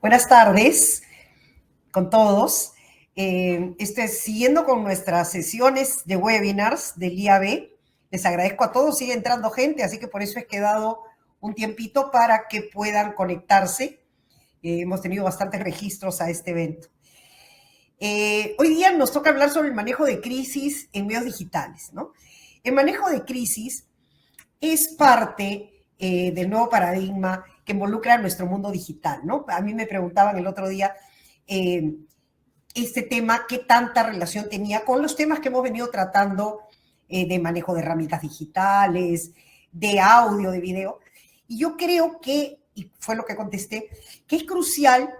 Buenas tardes con todos. Siguiendo con nuestras sesiones de webinars del IAB. Les agradezco a todos, sigue entrando gente, así que por eso he quedado un tiempito para que puedan conectarse. Hemos tenido bastantes registros a este evento. Hoy día nos toca hablar sobre el manejo de crisis en medios digitales, ¿no? El manejo de crisis es parte del nuevo paradigma que involucra nuestro mundo digital, ¿no? A mí me preguntaban el otro día este tema, qué tanta relación tenía con los temas que hemos venido tratando de manejo de herramientas digitales, de audio, de video. Y yo creo que, y fue lo que contesté, que es crucial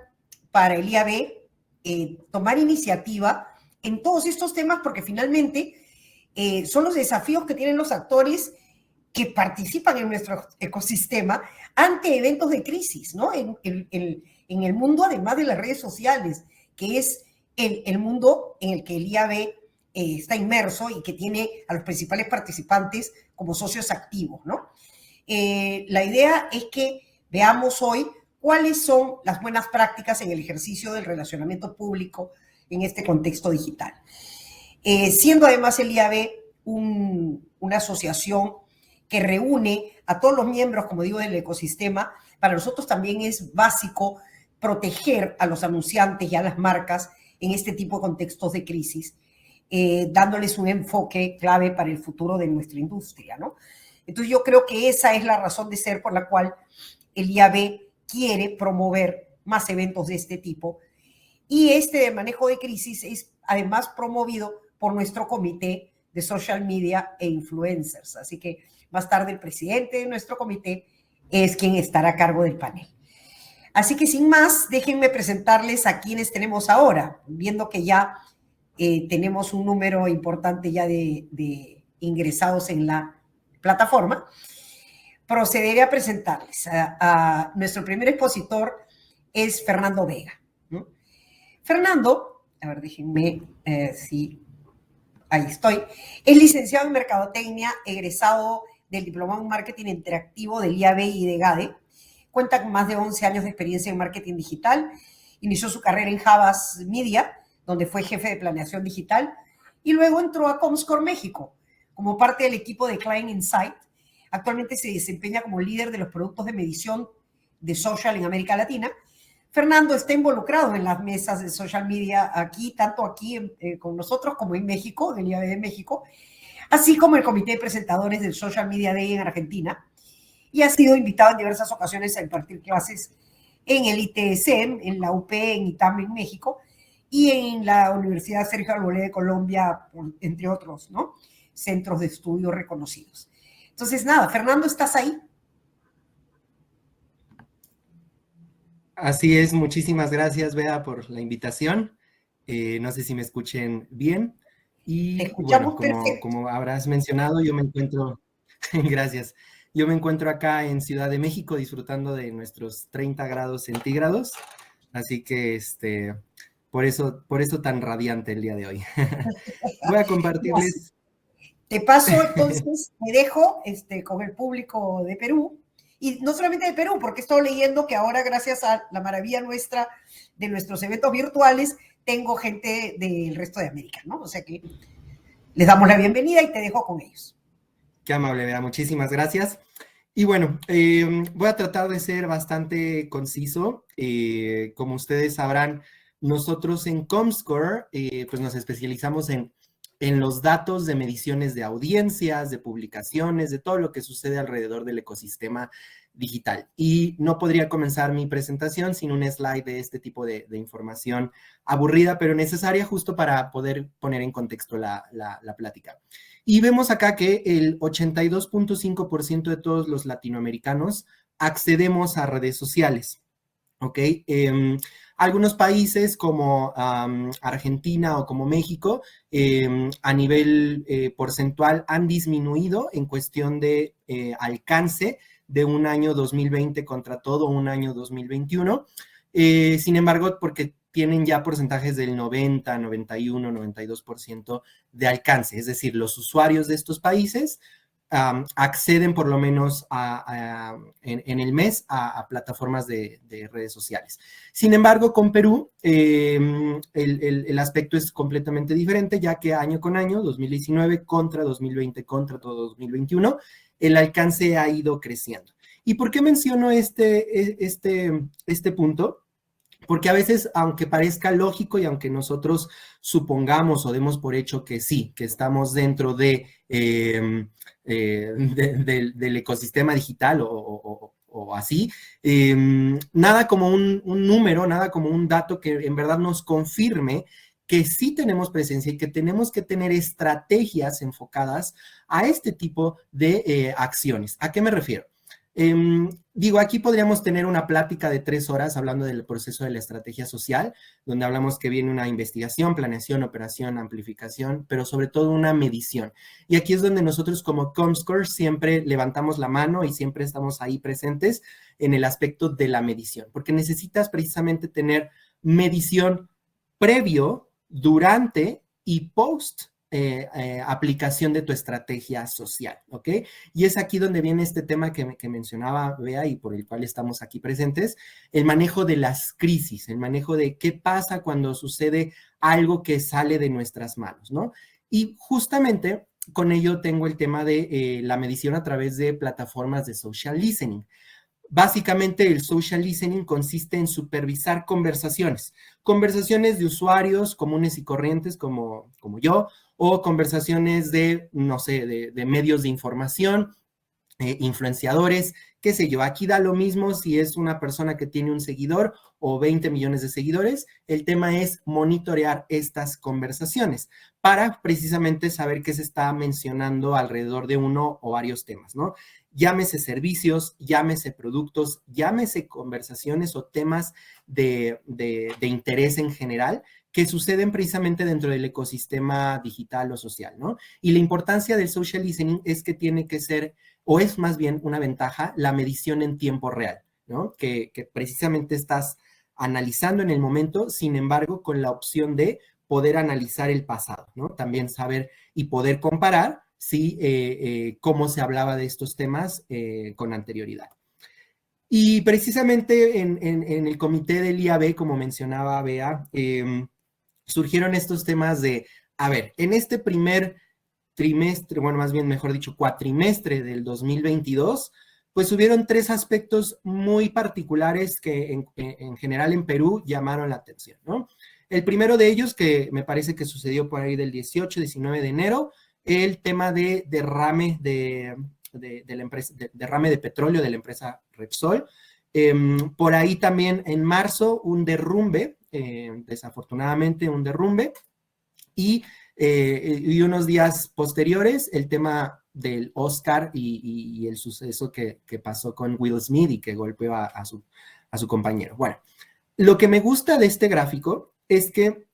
para el IAB tomar iniciativa en todos estos temas porque finalmente son los desafíos que tienen los actores que participan en nuestro ecosistema ante eventos de crisis, ¿no? En el mundo, además de las redes sociales, que es el mundo en el que el IAB está inmerso y que tiene a los principales participantes como socios activos, ¿no? La idea es que veamos hoy cuáles son las buenas prácticas en el ejercicio del relacionamiento público en este contexto digital. Siendo además el IAB una asociación que reúne a todos los miembros, como digo, del ecosistema, para nosotros también es básico proteger a los anunciantes y a las marcas en este tipo de contextos de crisis, dándoles un enfoque clave para el futuro de nuestra industria, ¿no? Entonces yo creo que esa es la razón de ser por la cual el IAB quiere promover más eventos de este tipo. Y este de manejo de crisis es además promovido por nuestro comité de social media e influencers. Así que más tarde el presidente de nuestro comité es quien estará a cargo del panel. Así que sin más, déjenme presentarles a quienes tenemos ahora, viendo que ya tenemos un número importante ya de ingresados en la plataforma. Procederé a presentarles. A nuestro primer expositor es Fernando Vega, ¿no? Fernando, a ver, déjenme, sí, ahí estoy, es licenciado en Mercadotecnia, egresado del Diplomado en Marketing Interactivo del IAB y de GADE. Cuenta con más de 11 años de experiencia en marketing digital. Inició su carrera en Havas Media, donde fue jefe de planeación digital, y luego entró a Comscore México como parte del equipo de Client Insight. Actualmente se desempeña como líder de los productos de medición de social en América Latina. Fernando está involucrado en las mesas de social media aquí, tanto aquí con nosotros como en México, en el IAB de México, así como el comité de presentadores del Social Media Day en Argentina, y ha sido invitado en diversas ocasiones a impartir clases en el ITSM, en la UP, en ITAM en México, y en la Universidad Sergio Arboleda de Colombia, entre otros, ¿no? Centros de estudio reconocidos. Entonces, nada, Fernando, ¿estás ahí? Así es, muchísimas gracias, Bea, por la invitación. No sé si me escuchen bien. Y Te escuchamos bueno, perfecto. como habrás mencionado, yo me encuentro, gracias, yo me encuentro acá en Ciudad de México disfrutando de nuestros 30 grados centígrados. Así que por eso tan radiante el día de hoy. Voy a compartirles. Te paso, entonces, me dejo con el público de Perú, y no solamente de Perú, porque estoy leyendo que ahora, gracias a la maravilla nuestra de nuestros eventos virtuales, tengo gente del resto de América, ¿no? O sea que les damos la bienvenida y te dejo con ellos. Qué amable, Bea, muchísimas gracias. Y bueno, voy a tratar de ser bastante conciso. Como ustedes sabrán, nosotros en Comscore pues nos especializamos en los datos de mediciones de audiencias, de publicaciones, de todo lo que sucede alrededor del ecosistema digital. Y no podría comenzar mi presentación sin un slide de este tipo de información aburrida, pero necesaria justo para poder poner en contexto la plática. Y vemos acá que el 82.5% de todos los latinoamericanos accedemos a redes sociales, ¿ok? Algunos países como Argentina o como México, a nivel porcentual, han disminuido en cuestión de alcance de un año 2020 contra todo un año 2021. Sin embargo, porque tienen ya porcentajes del 90, 91, 92% de alcance. Es decir, los usuarios de estos países acceden por lo menos en el mes a plataformas de redes sociales. Sin embargo, con Perú el aspecto es completamente diferente, ya que año con año, 2019 contra 2020 contra todo 2021, el alcance ha ido creciendo. ¿Y por qué menciono este punto? Porque a veces, aunque parezca lógico y aunque nosotros supongamos o demos por hecho que sí, que estamos dentro del ecosistema digital o así, nada como un número, nada como un dato que en verdad nos confirme que sí tenemos presencia y que tenemos que tener estrategias enfocadas a este tipo de acciones. ¿A qué me refiero? Digo, aquí podríamos tener una plática de 3 horas hablando del proceso de la estrategia social, donde hablamos que viene una investigación, planeación, operación, amplificación, pero sobre todo una medición. Y aquí es donde nosotros como Comscore siempre levantamos la mano y siempre estamos ahí presentes en el aspecto de la medición, porque necesitas precisamente tener medición previo, durante y post aplicación de tu estrategia social, ¿ok? Y es aquí donde viene este tema que mencionaba Bea y por el cual estamos aquí presentes, el manejo de las crisis, el manejo de qué pasa cuando sucede algo que sale de nuestras manos, ¿no? Y justamente con ello tengo el tema de la medición a través de plataformas de social listening. Básicamente, el social listening consiste en supervisar conversaciones de usuarios comunes y corrientes como yo, o conversaciones de, no sé, de medios de información, influenciadores, qué sé yo. Aquí da lo mismo si es una persona que tiene un seguidor o 20 millones de seguidores. El tema es monitorear estas conversaciones para precisamente saber qué se está mencionando alrededor de uno o varios temas, ¿no? Llámese servicios, llámese productos, llámese conversaciones o temas de interés en general que suceden precisamente dentro del ecosistema digital o social, ¿no? Y la importancia del social listening es que tiene que ser, o es más bien una ventaja, la medición en tiempo real, ¿no? Que precisamente estás analizando en el momento, sin embargo, con la opción de poder analizar el pasado, ¿no? También saber y poder comparar si, cómo se hablaba de estos temas con anterioridad. Y precisamente en el comité del IAB, como mencionaba Bea, surgieron estos temas de, a ver, en este primer trimestre, bueno, más bien, mejor dicho, cuatrimestre del 2022, pues hubieron 3 aspectos muy particulares que en general en Perú llamaron la atención, ¿no? El primero de ellos, que me parece que sucedió por ahí del 18, 19 de enero, el tema de derrame de la empresa, derrame de petróleo de la empresa Repsol. Por ahí también en marzo un derrumbe, desafortunadamente un derrumbe, y unos días posteriores el tema del Oscar y el suceso que pasó con Will Smith y que golpeó a su compañero. Bueno, lo que me gusta de este gráfico es que,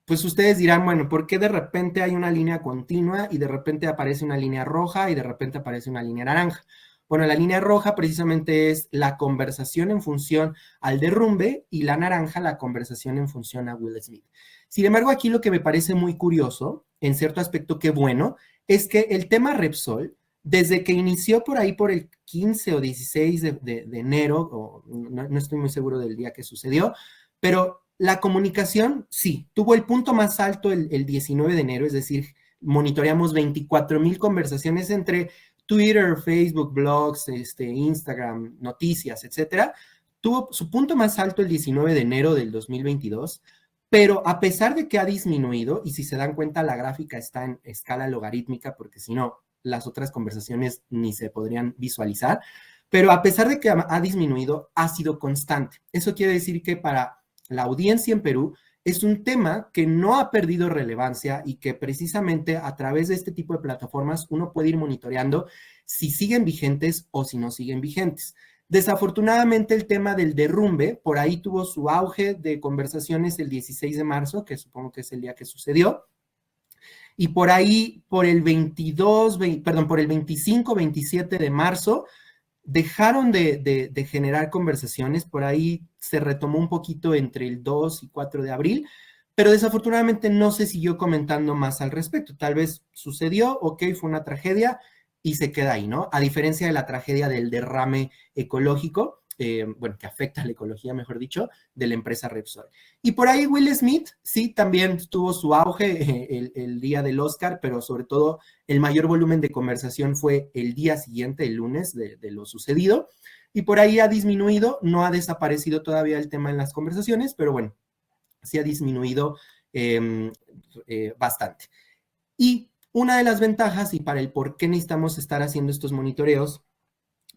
pues ustedes dirán, bueno, ¿por qué de repente hay una línea continua y de repente aparece una línea roja y de repente aparece una línea naranja? Bueno, la línea roja precisamente es la conversación en función al derrumbe y la naranja la conversación en función a Will Smith. Sin embargo, aquí lo que me parece muy curioso, en cierto aspecto qué bueno, es que el tema Repsol, desde que inició por ahí por el 15 o 16 de enero, o no estoy muy seguro del día que sucedió, pero la comunicación, sí, tuvo el punto más alto el 19 de enero, es decir, monitoreamos 24,000 conversaciones entre Twitter, Facebook, blogs, Instagram, noticias, etcétera. Tuvo su punto más alto el 19 de enero del 2022, pero a pesar de que ha disminuido, y si se dan cuenta, la gráfica está en escala logarítmica, porque si no, las otras conversaciones ni se podrían visualizar, pero a pesar de que ha disminuido, ha sido constante. Eso quiere decir que para la audiencia en Perú es un tema que no ha perdido relevancia y que precisamente a través de este tipo de plataformas uno puede ir monitoreando si siguen vigentes o si no siguen vigentes. Desafortunadamente el tema del derrumbe por ahí tuvo su auge de conversaciones el 16 de marzo, que supongo que es el día que sucedió, y por ahí por el 25, 27 de marzo dejaron de generar conversaciones, por ahí se retomó un poquito entre el 2 y 4 de abril, pero desafortunadamente no se siguió comentando más al respecto. Tal vez sucedió, ok, fue una tragedia y se queda ahí, ¿no? A diferencia de la tragedia del derrame ecológico, bueno, que afecta a la ecología, mejor dicho, de la empresa Repsol. Y por ahí Will Smith, sí, también tuvo su auge el día del Oscar, pero sobre todo el mayor volumen de conversación fue el día siguiente, el lunes, de lo sucedido. Y por ahí ha disminuido, no ha desaparecido todavía el tema en las conversaciones, pero bueno, sí ha disminuido bastante. Y una de las ventajas y para el por qué necesitamos estar haciendo estos monitoreos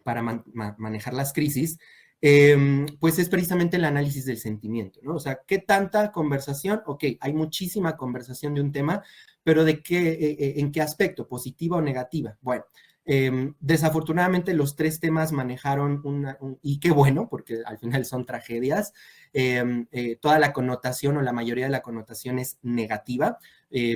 para manejar las crisis, pues es precisamente el análisis del sentimiento, ¿no? O sea, ¿qué tanta conversación? Ok, hay muchísima conversación de un tema, pero ¿de qué, en qué aspecto? ¿Positiva o negativa? Bueno, desafortunadamente los tres temas manejaron y qué bueno, porque al final son tragedias, toda la connotación o la mayoría de la connotación es negativa.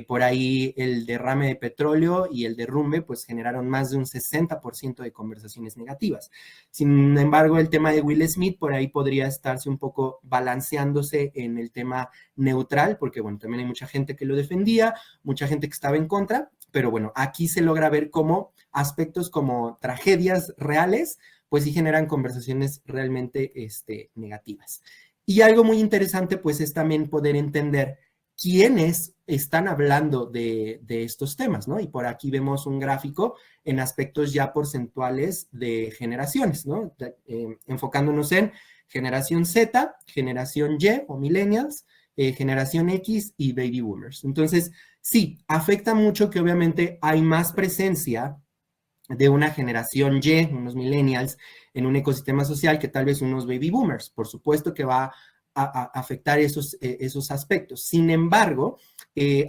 Por ahí el derrame de petróleo y el derrumbe pues generaron más de un 60% de conversaciones negativas. Sin embargo, el tema de Will Smith por ahí podría estarse un poco balanceándose en el tema neutral, porque bueno, también hay mucha gente que lo defendía, mucha gente que estaba en contra, pero bueno, aquí se logra ver cómo aspectos como tragedias reales pues sí generan conversaciones realmente negativas. Y algo muy interesante pues es también poder entender quiénes están hablando de estos temas, ¿no? Y por aquí vemos un gráfico en aspectos ya porcentuales de generaciones, ¿no? Enfocándonos en generación Z, generación Y o millennials, generación X y baby boomers. Entonces, sí, afecta mucho que obviamente hay más presencia de una generación Y, unos millennials, en un ecosistema social que tal vez unos baby boomers. Por supuesto que va a afectar esos aspectos. Sin embargo,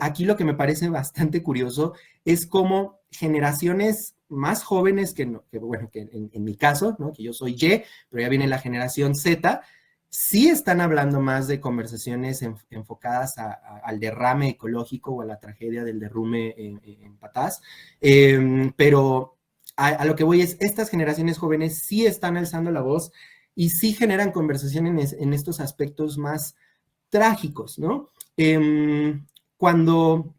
aquí lo que me parece bastante curioso es cómo generaciones más jóvenes, bueno, que en mi caso, ¿no? Que yo soy Y, pero ya viene la generación Z, sí están hablando más de conversaciones enfocadas al derrame ecológico o a la tragedia del derrumbe en Patás, pero a lo que voy es, estas generaciones jóvenes sí están alzando la voz y sí generan conversaciones en estos aspectos más trágicos, ¿no? Cuando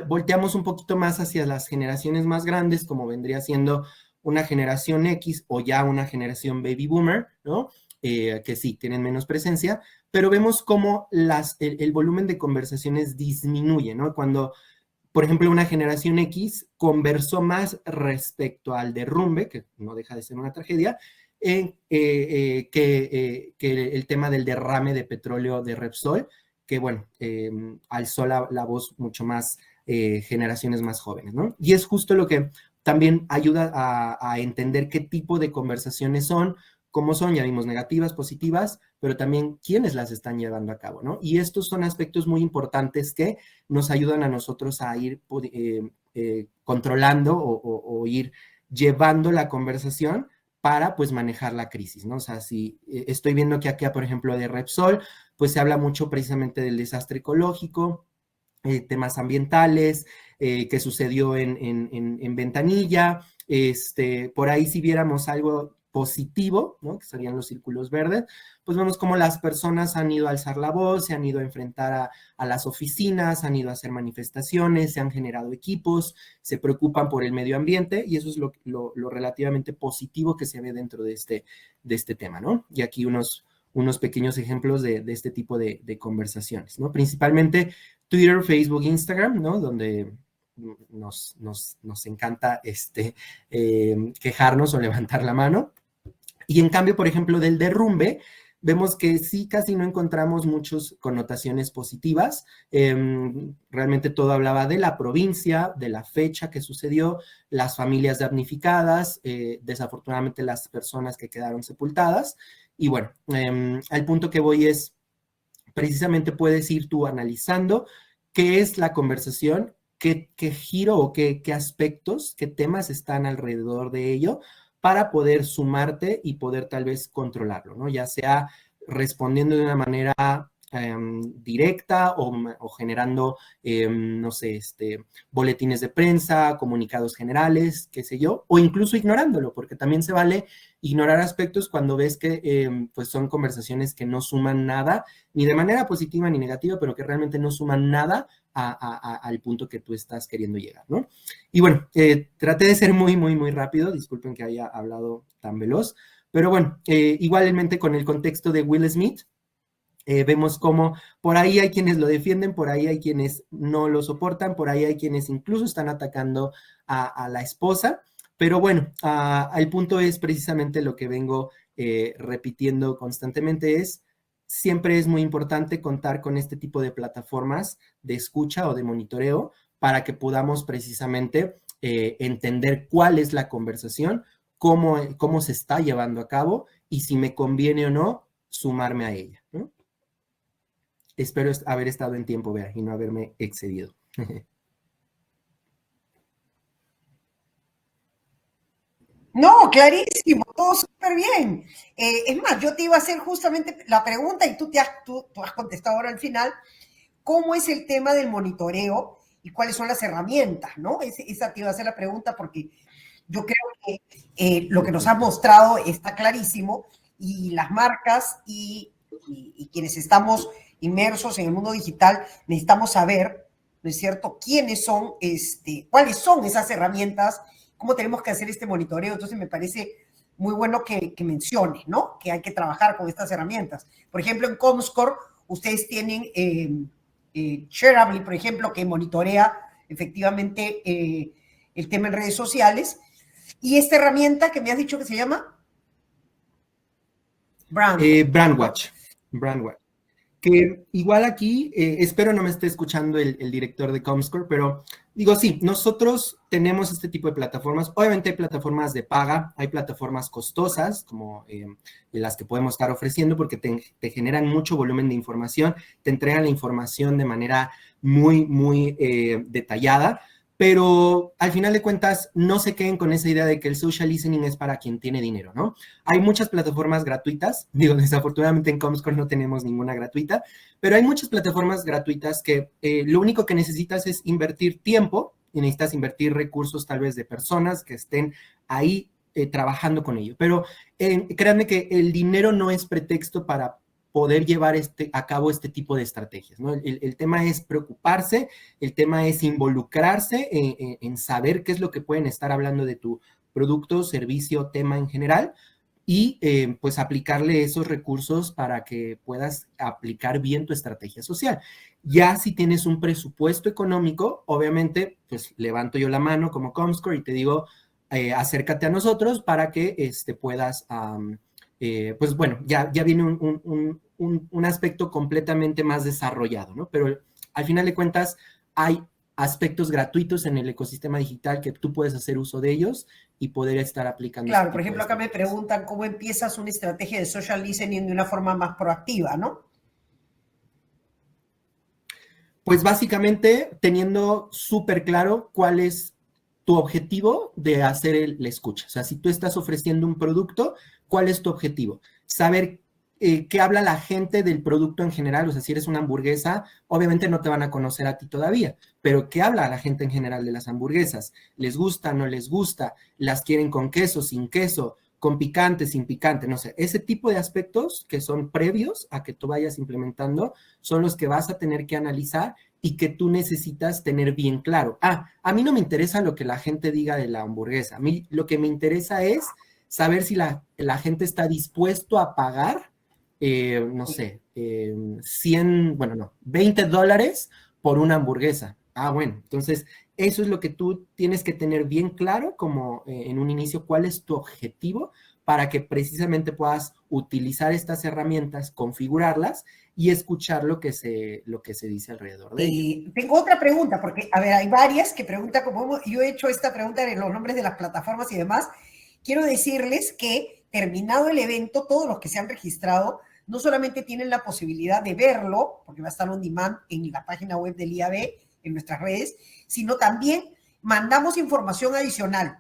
volteamos un poquito más hacia las generaciones más grandes, como vendría siendo una generación X o ya una generación baby boomer, ¿no? Que sí, tienen menos presencia, pero vemos cómo el volumen de conversaciones disminuye, ¿no? Cuando por ejemplo, una generación X conversó más respecto al derrumbe, que no deja de ser una tragedia, que el tema del derrame de petróleo de Repsol, que bueno, alzó la voz mucho más generaciones más jóvenes, ¿no? Y es justo lo que también ayuda a entender qué tipo de conversaciones son, cómo son, ya vimos negativas, positivas, pero también quiénes las están llevando a cabo, ¿no? Y estos son aspectos muy importantes que nos ayudan a nosotros a ir controlando o ir llevando la conversación para pues manejar la crisis, ¿no? O sea, si estoy viendo que aquí, por ejemplo, de Repsol, pues se habla mucho precisamente del desastre ecológico, temas ambientales, que sucedió en Ventanilla, por ahí si viéramos algo positivo, ¿no? Que serían los círculos verdes, pues vemos cómo las personas han ido a alzar la voz, se han ido a enfrentar a las oficinas, han ido a hacer manifestaciones, se han generado equipos, se preocupan por el medio ambiente y eso es lo relativamente positivo que se ve dentro de este tema, ¿no? Y aquí unos pequeños ejemplos de este tipo de conversaciones, ¿no? Principalmente Twitter, Facebook, Instagram, ¿no? Donde nos encanta quejarnos o levantar la mano. Y en cambio, por ejemplo, del derrumbe, vemos que sí casi no encontramos muchas connotaciones positivas. Realmente todo hablaba de la provincia, de la fecha que sucedió, las familias damnificadas, desafortunadamente las personas que quedaron sepultadas. Y bueno, al punto que voy es, precisamente puedes ir tú analizando qué es la conversación, qué giro o qué aspectos, qué temas están alrededor de ello para poder sumarte y poder tal vez controlarlo, ¿no? Ya sea respondiendo de una manera directa o generando, no sé, boletines de prensa, comunicados generales, qué sé yo, o incluso ignorándolo, porque también se vale ignorar aspectos cuando ves que pues son conversaciones que no suman nada, ni de manera positiva ni negativa, pero que realmente no suman nada al punto que tú estás queriendo llegar, ¿no? Y bueno, traté de ser muy, muy, muy rápido, disculpen que haya hablado tan veloz, pero bueno, igualmente con el contexto de Will Smith, vemos cómo por ahí hay quienes lo defienden, por ahí hay quienes no lo soportan, por ahí hay quienes incluso están atacando a la esposa, pero bueno, el punto es precisamente lo que vengo repitiendo constantemente es, siempre es muy importante contar con este tipo de plataformas de escucha o de monitoreo para que podamos precisamente entender cuál es la conversación, cómo se está llevando a cabo y si me conviene o no sumarme a ella, ¿no? Espero haber estado en tiempo, Bea, y no haberme excedido. No, clarísimo, todo súper bien. Es más, yo te iba a hacer justamente la pregunta y tú has contestado ahora al final, ¿cómo es el tema del monitoreo y cuáles son las herramientas? ¿No? Esa te iba a hacer la pregunta porque yo creo que lo que nos has mostrado está clarísimo y las marcas y quienes estamos inmersos en el mundo digital necesitamos saber, ¿no es cierto?, quiénes son, cuáles son esas herramientas, cómo tenemos que hacer este monitoreo. Entonces me parece muy bueno que menciones, ¿no?, que hay que trabajar con estas herramientas. Por ejemplo, en Comscore ustedes tienen Shareable, por ejemplo, que monitorea efectivamente el tema en redes sociales. Y esta herramienta que me has dicho que se llama Brandwatch. Brandwatch. Que igual aquí, espero no me esté escuchando el director de Comscore, pero digo, sí, nosotros tenemos este tipo de plataformas. Obviamente hay plataformas de paga, hay plataformas costosas, como las que podemos estar ofreciendo, porque te generan mucho volumen de información, te entregan la información de manera muy, muy detallada, pero al final de cuentas no se queden con esa idea de que el social listening es para quien tiene dinero, ¿no? Hay muchas plataformas gratuitas, digo, desafortunadamente en Comscore no tenemos ninguna gratuita, pero hay muchas plataformas gratuitas que lo único que necesitas es invertir tiempo y necesitas invertir recursos tal vez de personas que estén ahí trabajando con ello. Pero créanme que el dinero no es pretexto para poder llevar a cabo este tipo de estrategias, ¿no? El tema es preocuparse, el tema es involucrarse en saber qué es lo que pueden estar hablando de tu producto, servicio, tema en general, y pues aplicarle esos recursos para que puedas aplicar bien tu estrategia social. Ya si tienes un presupuesto económico, obviamente, pues levanto yo la mano como Comscore y te digo, acércate a nosotros para que puedas, pues bueno, ya viene un aspecto completamente más desarrollado, ¿no? Pero al final de cuentas, hay aspectos gratuitos en el ecosistema digital que tú puedes hacer uso de ellos y poder estar aplicando. Claro, por ejemplo, acá me preguntan cómo empiezas una estrategia de social listening de una forma más proactiva, ¿no? Pues básicamente teniendo súper claro cuál es tu objetivo de hacer la escucha. O sea, si tú estás ofreciendo un producto, ¿cuál es tu objetivo? Saber qué habla la gente del producto en general. O sea, si eres una hamburguesa, obviamente no te van a conocer a ti todavía, pero ¿qué habla la gente en general de las hamburguesas? ¿Les gusta, no les gusta? ¿Las quieren con queso, sin queso? ¿Con picante, sin picante? No sé, ese tipo de aspectos que son previos a que tú vayas implementando son los que vas a tener que analizar y que tú necesitas tener bien claro. A mí no me interesa lo que la gente diga de la hamburguesa. A mí lo que me interesa es saber si la gente está dispuesto a pagar, no sé, 100, bueno, no, $20 por una hamburguesa. Bueno, entonces eso es lo que tú tienes que tener bien claro como en un inicio, cuál es tu objetivo para que precisamente puedas utilizar estas herramientas, configurarlas y escuchar lo que se dice alrededor de ello. Tengo otra pregunta, porque, a ver, hay varias que preguntan, como yo he hecho esta pregunta de los nombres de las plataformas y demás. Quiero decirles que terminado el evento, todos los que se han registrado no solamente tienen la posibilidad de verlo, porque va a estar on demand en la página web del IAB, en nuestras redes, sino también mandamos información adicional,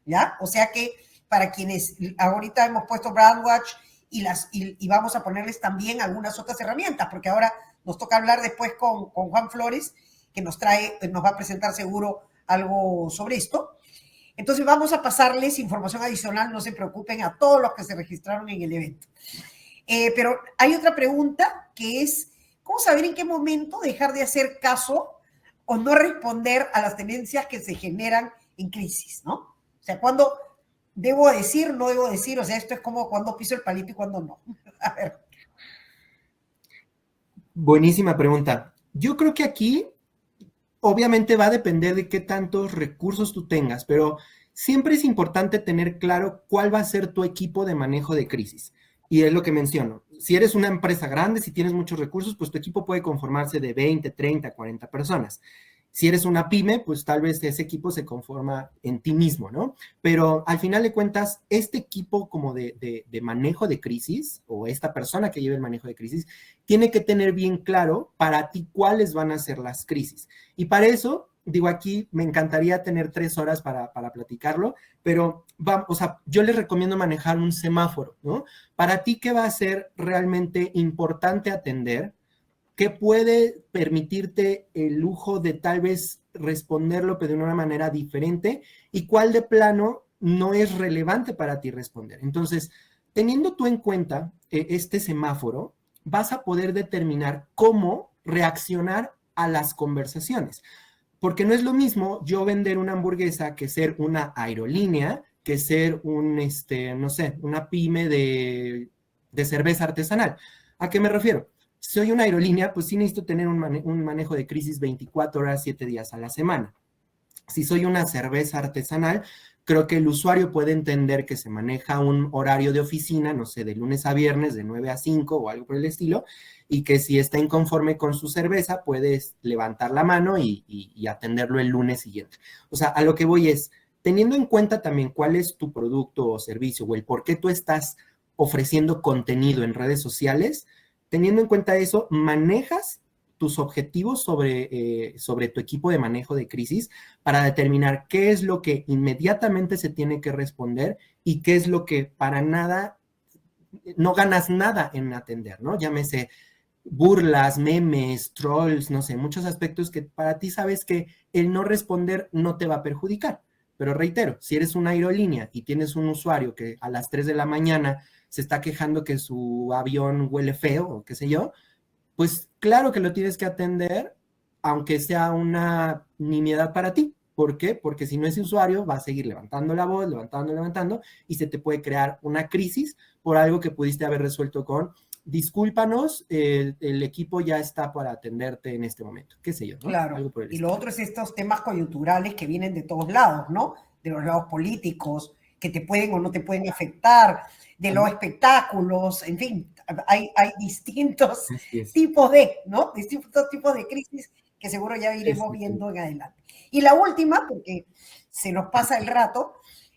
¿ya? O sea que para quienes ahorita hemos puesto Brandwatch y vamos a ponerles también algunas otras herramientas, porque ahora nos toca hablar después con Juan Flores, que nos va a presentar seguro algo sobre esto. Entonces vamos a pasarles información adicional, no se preocupen, a todos los que se registraron en el evento. Pero hay otra pregunta que es, ¿cómo saber en qué momento dejar de hacer caso o no responder a las tendencias que se generan en crisis, ¿no? O sea, ¿cuándo debo decir, no debo decir? O sea, esto es como cuando piso el palito y cuando no. A ver. Buenísima pregunta. Yo creo que aquí obviamente va a depender de qué tantos recursos tú tengas, pero siempre es importante tener claro cuál va a ser tu equipo de manejo de crisis. Y es lo que menciono. Si eres una empresa grande, si tienes muchos recursos, pues tu equipo puede conformarse de 20, 30, 40 personas. Si eres una pyme, pues tal vez ese equipo se conforma en ti mismo, ¿no? Pero al final de cuentas, este equipo como de manejo de crisis, o esta persona que lleva el manejo de crisis, tiene que tener bien claro para ti cuáles van a ser las crisis. Y para eso, digo, aquí me encantaría tener 3 horas para platicarlo, pero o sea, yo les recomiendo manejar un semáforo, ¿no? Para ti, ¿qué va a ser realmente importante atender? ¿Qué puede permitirte el lujo de tal vez responderlo, pero de una manera diferente? ¿Y cuál de plano no es relevante para ti responder? Entonces, teniendo tú en cuenta este semáforo, vas a poder determinar cómo reaccionar a las conversaciones. Porque no es lo mismo yo vender una hamburguesa que ser una aerolínea, que ser no sé, una pyme de cerveza artesanal. ¿A qué me refiero? Si soy una aerolínea, pues sí necesito tener un manejo de crisis 24 horas, 7 días a la semana. Si soy una cerveza artesanal, creo que el usuario puede entender que se maneja un horario de oficina, no sé, de lunes a viernes, de 9 a 5 o algo por el estilo, y que si está inconforme con su cerveza, puedes levantar la mano y atenderlo el lunes siguiente. O sea, a lo que voy es, teniendo en cuenta también cuál es tu producto o servicio o el por qué tú estás ofreciendo contenido en redes sociales, teniendo en cuenta eso, manejas tus objetivos sobre tu equipo de manejo de crisis para determinar qué es lo que inmediatamente se tiene que responder y qué es lo que para nada, no ganas nada en atender, ¿no? Llámese burlas, memes, trolls, no sé, muchos aspectos que para ti sabes que el no responder no te va a perjudicar. Pero reitero, si eres una aerolínea y tienes un usuario que a las 3 de la mañana se está quejando que su avión huele feo o qué sé yo, pues claro que lo tienes que atender, aunque sea una nimiedad para ti. ¿Por qué? Porque si no, ese usuario va a seguir levantando la voz, levantando, y se te puede crear una crisis por algo que pudiste haber resuelto con discúlpanos, el equipo ya está para atenderte en este momento, qué sé yo, ¿no? Claro, Algo por el y estilo. lo otro es estos temas coyunturales que vienen de todos lados, ¿no? De los lados políticos, que te pueden o no te pueden afectar, de los espectáculos, en fin, hay distintos tipos de, ¿no? Distintos tipos de crisis que seguro ya iremos viendo en adelante. Y la última, porque se nos pasa el rato,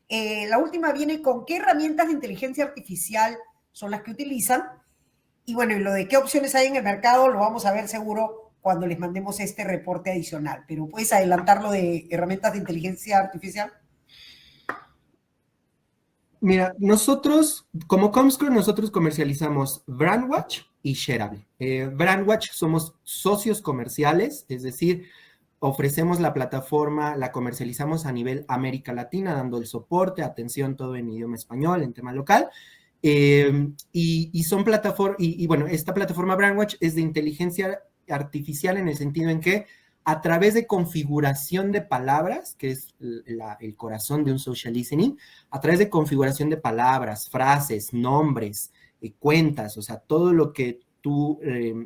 la última viene con qué herramientas de inteligencia artificial son las que utilizan. Y bueno, y lo de qué opciones hay en el mercado lo vamos a ver seguro cuando les mandemos este reporte adicional. Pero ¿puedes adelantar lo de herramientas de inteligencia artificial? Mira, nosotros, como Comscore, nosotros comercializamos Brandwatch y Shareable. Brandwatch somos socios comerciales, es decir, ofrecemos la plataforma, la comercializamos a nivel América Latina, dando el soporte, atención, todo en idioma español, en tema local. Y son plataformas, y bueno, esta plataforma Brandwatch es de inteligencia artificial en el sentido en que a través de configuración de palabras, que es el corazón de un social listening, a través de configuración de palabras, frases, nombres, cuentas, o sea, todo lo que tú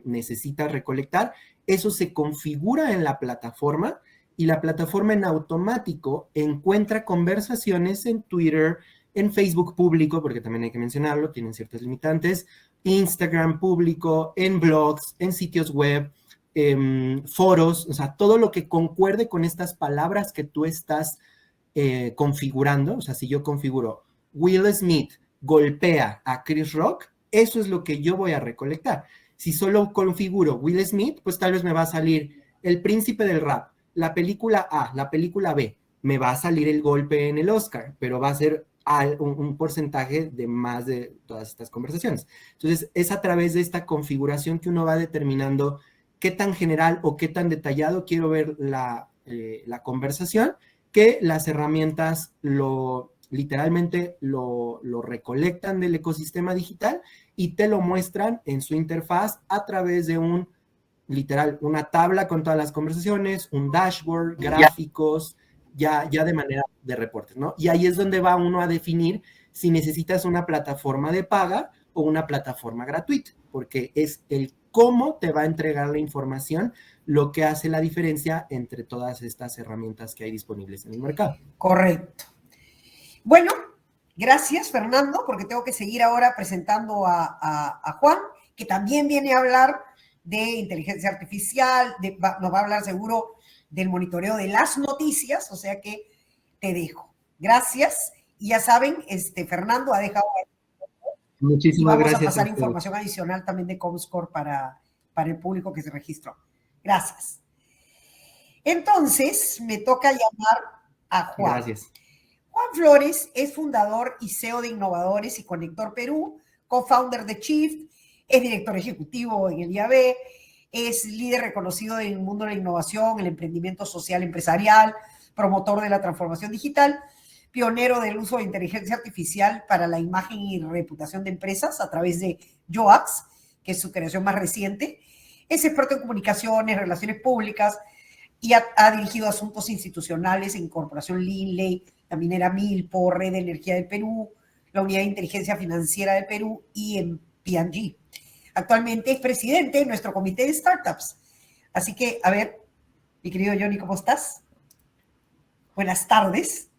necesitas recolectar, eso se configura en la plataforma y la plataforma en automático encuentra conversaciones en Twitter, en Facebook público, porque también hay que mencionarlo, tienen ciertos limitantes, Instagram público, en blogs, en sitios web, foros, o sea, todo lo que concuerde con estas palabras que tú estás configurando. O sea, si yo configuro Will Smith golpea a Chris Rock, eso es lo que yo voy a recolectar. Si solo configuro Will Smith, pues tal vez me va a salir El Príncipe del Rap, la película A, la película B, me va a salir el golpe en el Oscar, pero va a ser un porcentaje de más de todas estas conversaciones. Entonces, es a través de esta configuración que uno va determinando qué tan general o qué tan detallado quiero ver la conversación, que las herramientas literalmente lo recolectan del ecosistema digital y te lo muestran en su interfaz a través de una tabla con todas las conversaciones, un dashboard, gráficos, ya de manera de reportes, ¿no? Y ahí es donde va uno a definir si necesitas una plataforma de paga o una plataforma gratuita, porque es el cómo te va a entregar la información lo que hace la diferencia entre todas estas herramientas que hay disponibles en el mercado. Correcto. Bueno, gracias, Fernando, porque tengo que seguir ahora presentando a Juan, que también viene a hablar de inteligencia artificial, nos va a hablar seguro del monitoreo de las noticias, o sea que te dejo. Gracias. Y ya saben, Fernando ha dejado... Muchísimas gracias. Y vamos a pasar información adicional también de Comscore para el público que se registró. Gracias. Entonces, me toca llamar a Juan. Gracias. Juan Flores es fundador y CEO de Innovadores y Conector Perú, co-founder de Shift, es director ejecutivo en el IAB, es líder reconocido en el mundo de la innovación, el emprendimiento social empresarial, promotor de la transformación digital, pionero del uso de inteligencia artificial para la imagen y reputación de empresas a través de Yoax, que es su creación más reciente. Es experto en comunicaciones, relaciones públicas y ha dirigido asuntos institucionales en Corporación Linley, la minera Milpo, Red de Energía del Perú, la Unidad de Inteligencia Financiera del Perú y en P&G. Actualmente es presidente de nuestro comité de startups. Así que, a ver, mi querido Johnny, ¿cómo estás? Buenas tardes.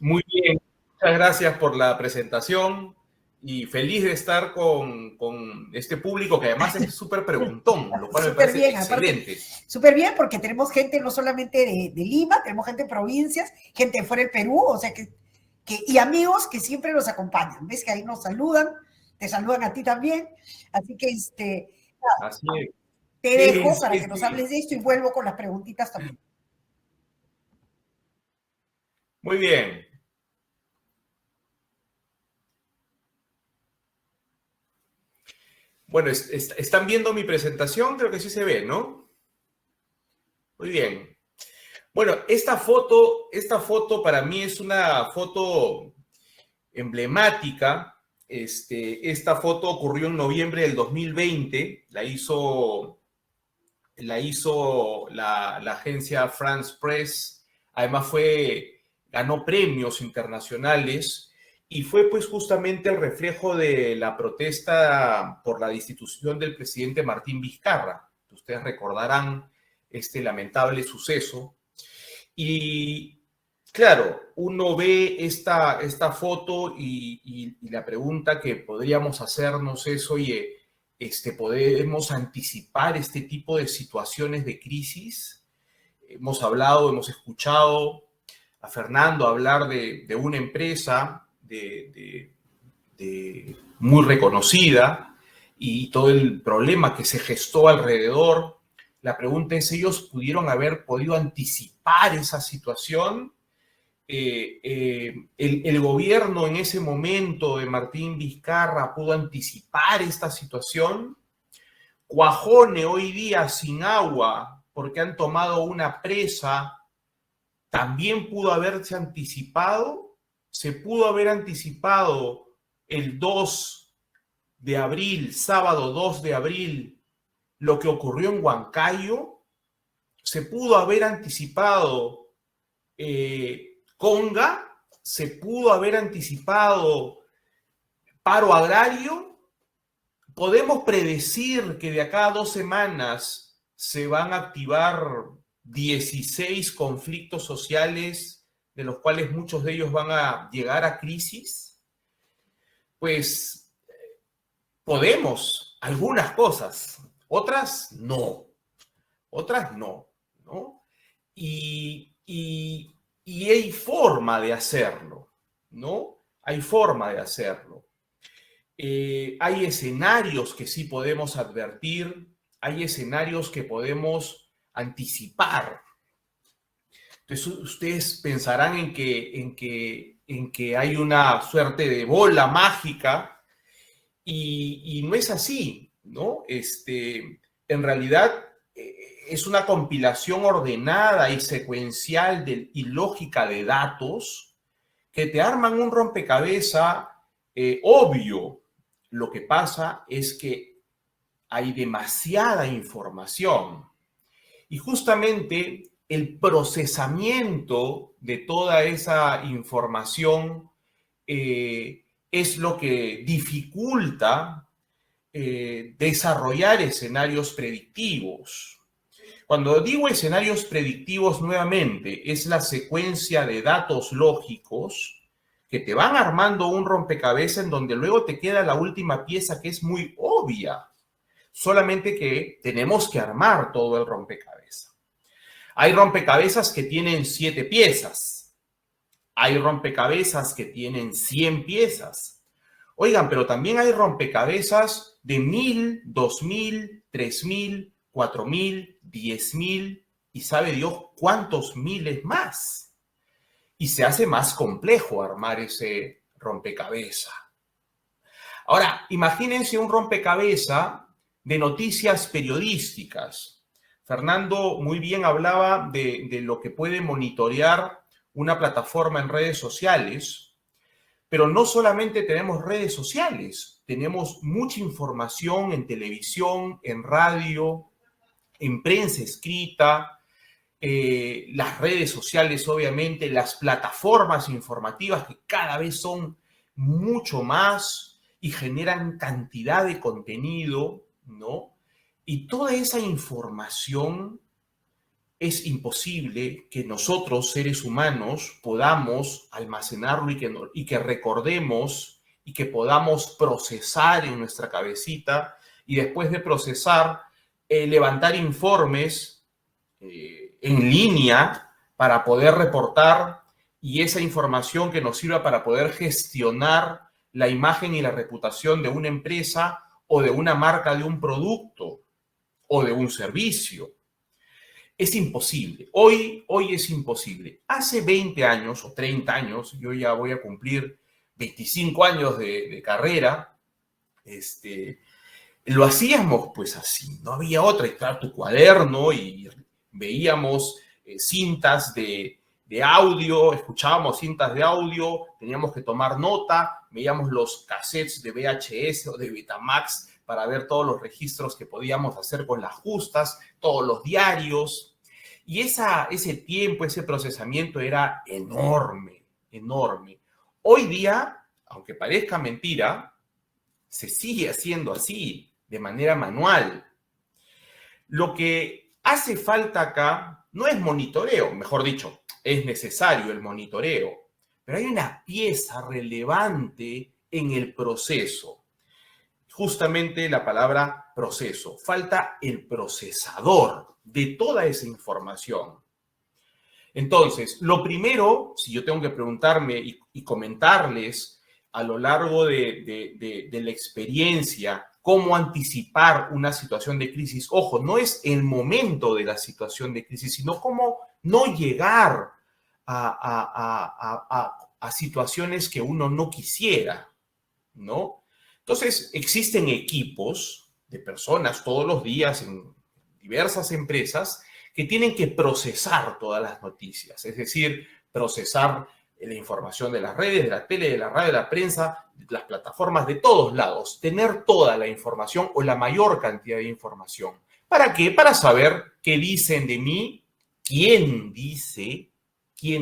Muy bien, muchas gracias por la presentación y feliz de estar con este público que además es súper preguntón, lo cual me parece bien, excelente. Súper bien, porque tenemos gente no solamente de Lima, tenemos gente de provincias, gente de fuera del Perú, o sea y amigos que siempre nos acompañan. ¿Ves que ahí nos saludan? Te saludan a ti también. Así que así es. Te dejo para que nos hables de esto y vuelvo con las preguntitas también. Muy bien. Bueno, ¿están viendo mi presentación? Creo que sí se ve, ¿no? Muy bien. Bueno, esta foto para mí es una foto emblemática. Esta foto ocurrió en noviembre del 2020. La hizo la agencia France Press. Además ganó premios internacionales y fue pues justamente el reflejo de la protesta por la destitución del presidente Martín Vizcarra. Ustedes recordarán este lamentable suceso. Y claro, uno ve esta foto y la pregunta que podríamos hacernos es, oye, ¿podemos anticipar este tipo de situaciones de crisis? Hemos escuchado a Fernando hablar de una empresa muy reconocida y todo el problema que se gestó alrededor. La pregunta es, ¿ellos pudieron haber podido anticipar esa situación? El gobierno en ese momento de Martín Vizcarra pudo anticipar esta situación. Cuajone hoy día sin agua porque han tomado una presa, también pudo haberse anticipado. Se pudo haber anticipado el 2 de abril, sábado 2 de abril, lo que ocurrió en Huancayo. Se pudo haber anticipado Conga, se pudo haber anticipado paro agrario. Podemos predecir que de acá a 2 semanas se van a activar 16 conflictos sociales, de los cuales muchos de ellos van a llegar a crisis. Pues podemos, algunas cosas, otras no. Otras no, ¿no? Y hay forma de hacerlo, ¿no? Hay forma de hacerlo. Hay escenarios que sí podemos advertir, hay escenarios que podemos anticipar. Entonces ustedes pensarán en que hay una suerte de bola mágica y no es así, ¿no? En realidad es una compilación ordenada y secuencial y lógica de datos que te arman un rompecabezas obvio. Lo que pasa es que hay demasiada información y justamente el procesamiento de toda esa información es lo que dificulta desarrollar escenarios predictivos. Cuando digo escenarios predictivos nuevamente, es la secuencia de datos lógicos que te van armando un rompecabezas en donde luego te queda la última pieza que es muy obvia. Solamente que tenemos que armar todo el rompecabezas. Hay rompecabezas que tienen 7 piezas. Hay rompecabezas que tienen 100 piezas. Oigan, pero también hay rompecabezas de 1000, 2000, 3000, 4000, 10.000 y sabe Dios cuántos miles más. Y se hace más complejo armar ese rompecabezas. Ahora, imagínense un rompecabezas de noticias periodísticas. Fernando muy bien hablaba de lo que puede monitorear una plataforma en redes sociales, pero no solamente tenemos redes sociales, tenemos mucha información en televisión, en radio, en prensa escrita, las redes sociales obviamente, las plataformas informativas que cada vez son mucho más y generan cantidad de contenido, ¿no? Y toda esa información es imposible que nosotros, seres humanos, podamos almacenarlo y que recordemos y que podamos procesar en nuestra cabecita y después de procesar, levantar informes en línea para poder reportar y esa información que nos sirva para poder gestionar la imagen y la reputación de una empresa o de una marca de un producto o de un servicio. Es imposible. Hoy es imposible. Hace 20 años o 30 años, yo ya voy a cumplir 25 años de carrera, lo hacíamos pues así, no había otra, estar tu cuaderno y veíamos cintas de audio, escuchábamos cintas de audio, teníamos que tomar nota, veíamos los cassettes de VHS o de Betamax para ver todos los registros que podíamos hacer con las justas, todos los diarios. Y ese tiempo, ese procesamiento era enorme, enorme. Hoy día, aunque parezca mentira, se sigue haciendo así, de manera manual. Lo que hace falta acá no es monitoreo, mejor dicho, es necesario el monitoreo, pero hay una pieza relevante en el proceso. Justamente la palabra proceso. Falta el procesador de toda esa información. Entonces, lo primero, si yo tengo que preguntarme y comentarles a lo largo de la experiencia cómo anticipar una situación de crisis, ojo, no es el momento de la situación de crisis, sino cómo no llegar a situaciones que uno no quisiera, ¿no? Entonces, existen equipos de personas todos los días en diversas empresas que tienen que procesar todas las noticias, es decir, procesar la información de las redes, de la tele, de la radio, de la prensa, de las plataformas, de todos lados, tener toda la información o la mayor cantidad de información. ¿Para qué? Para saber qué dicen de mí, quién dice qué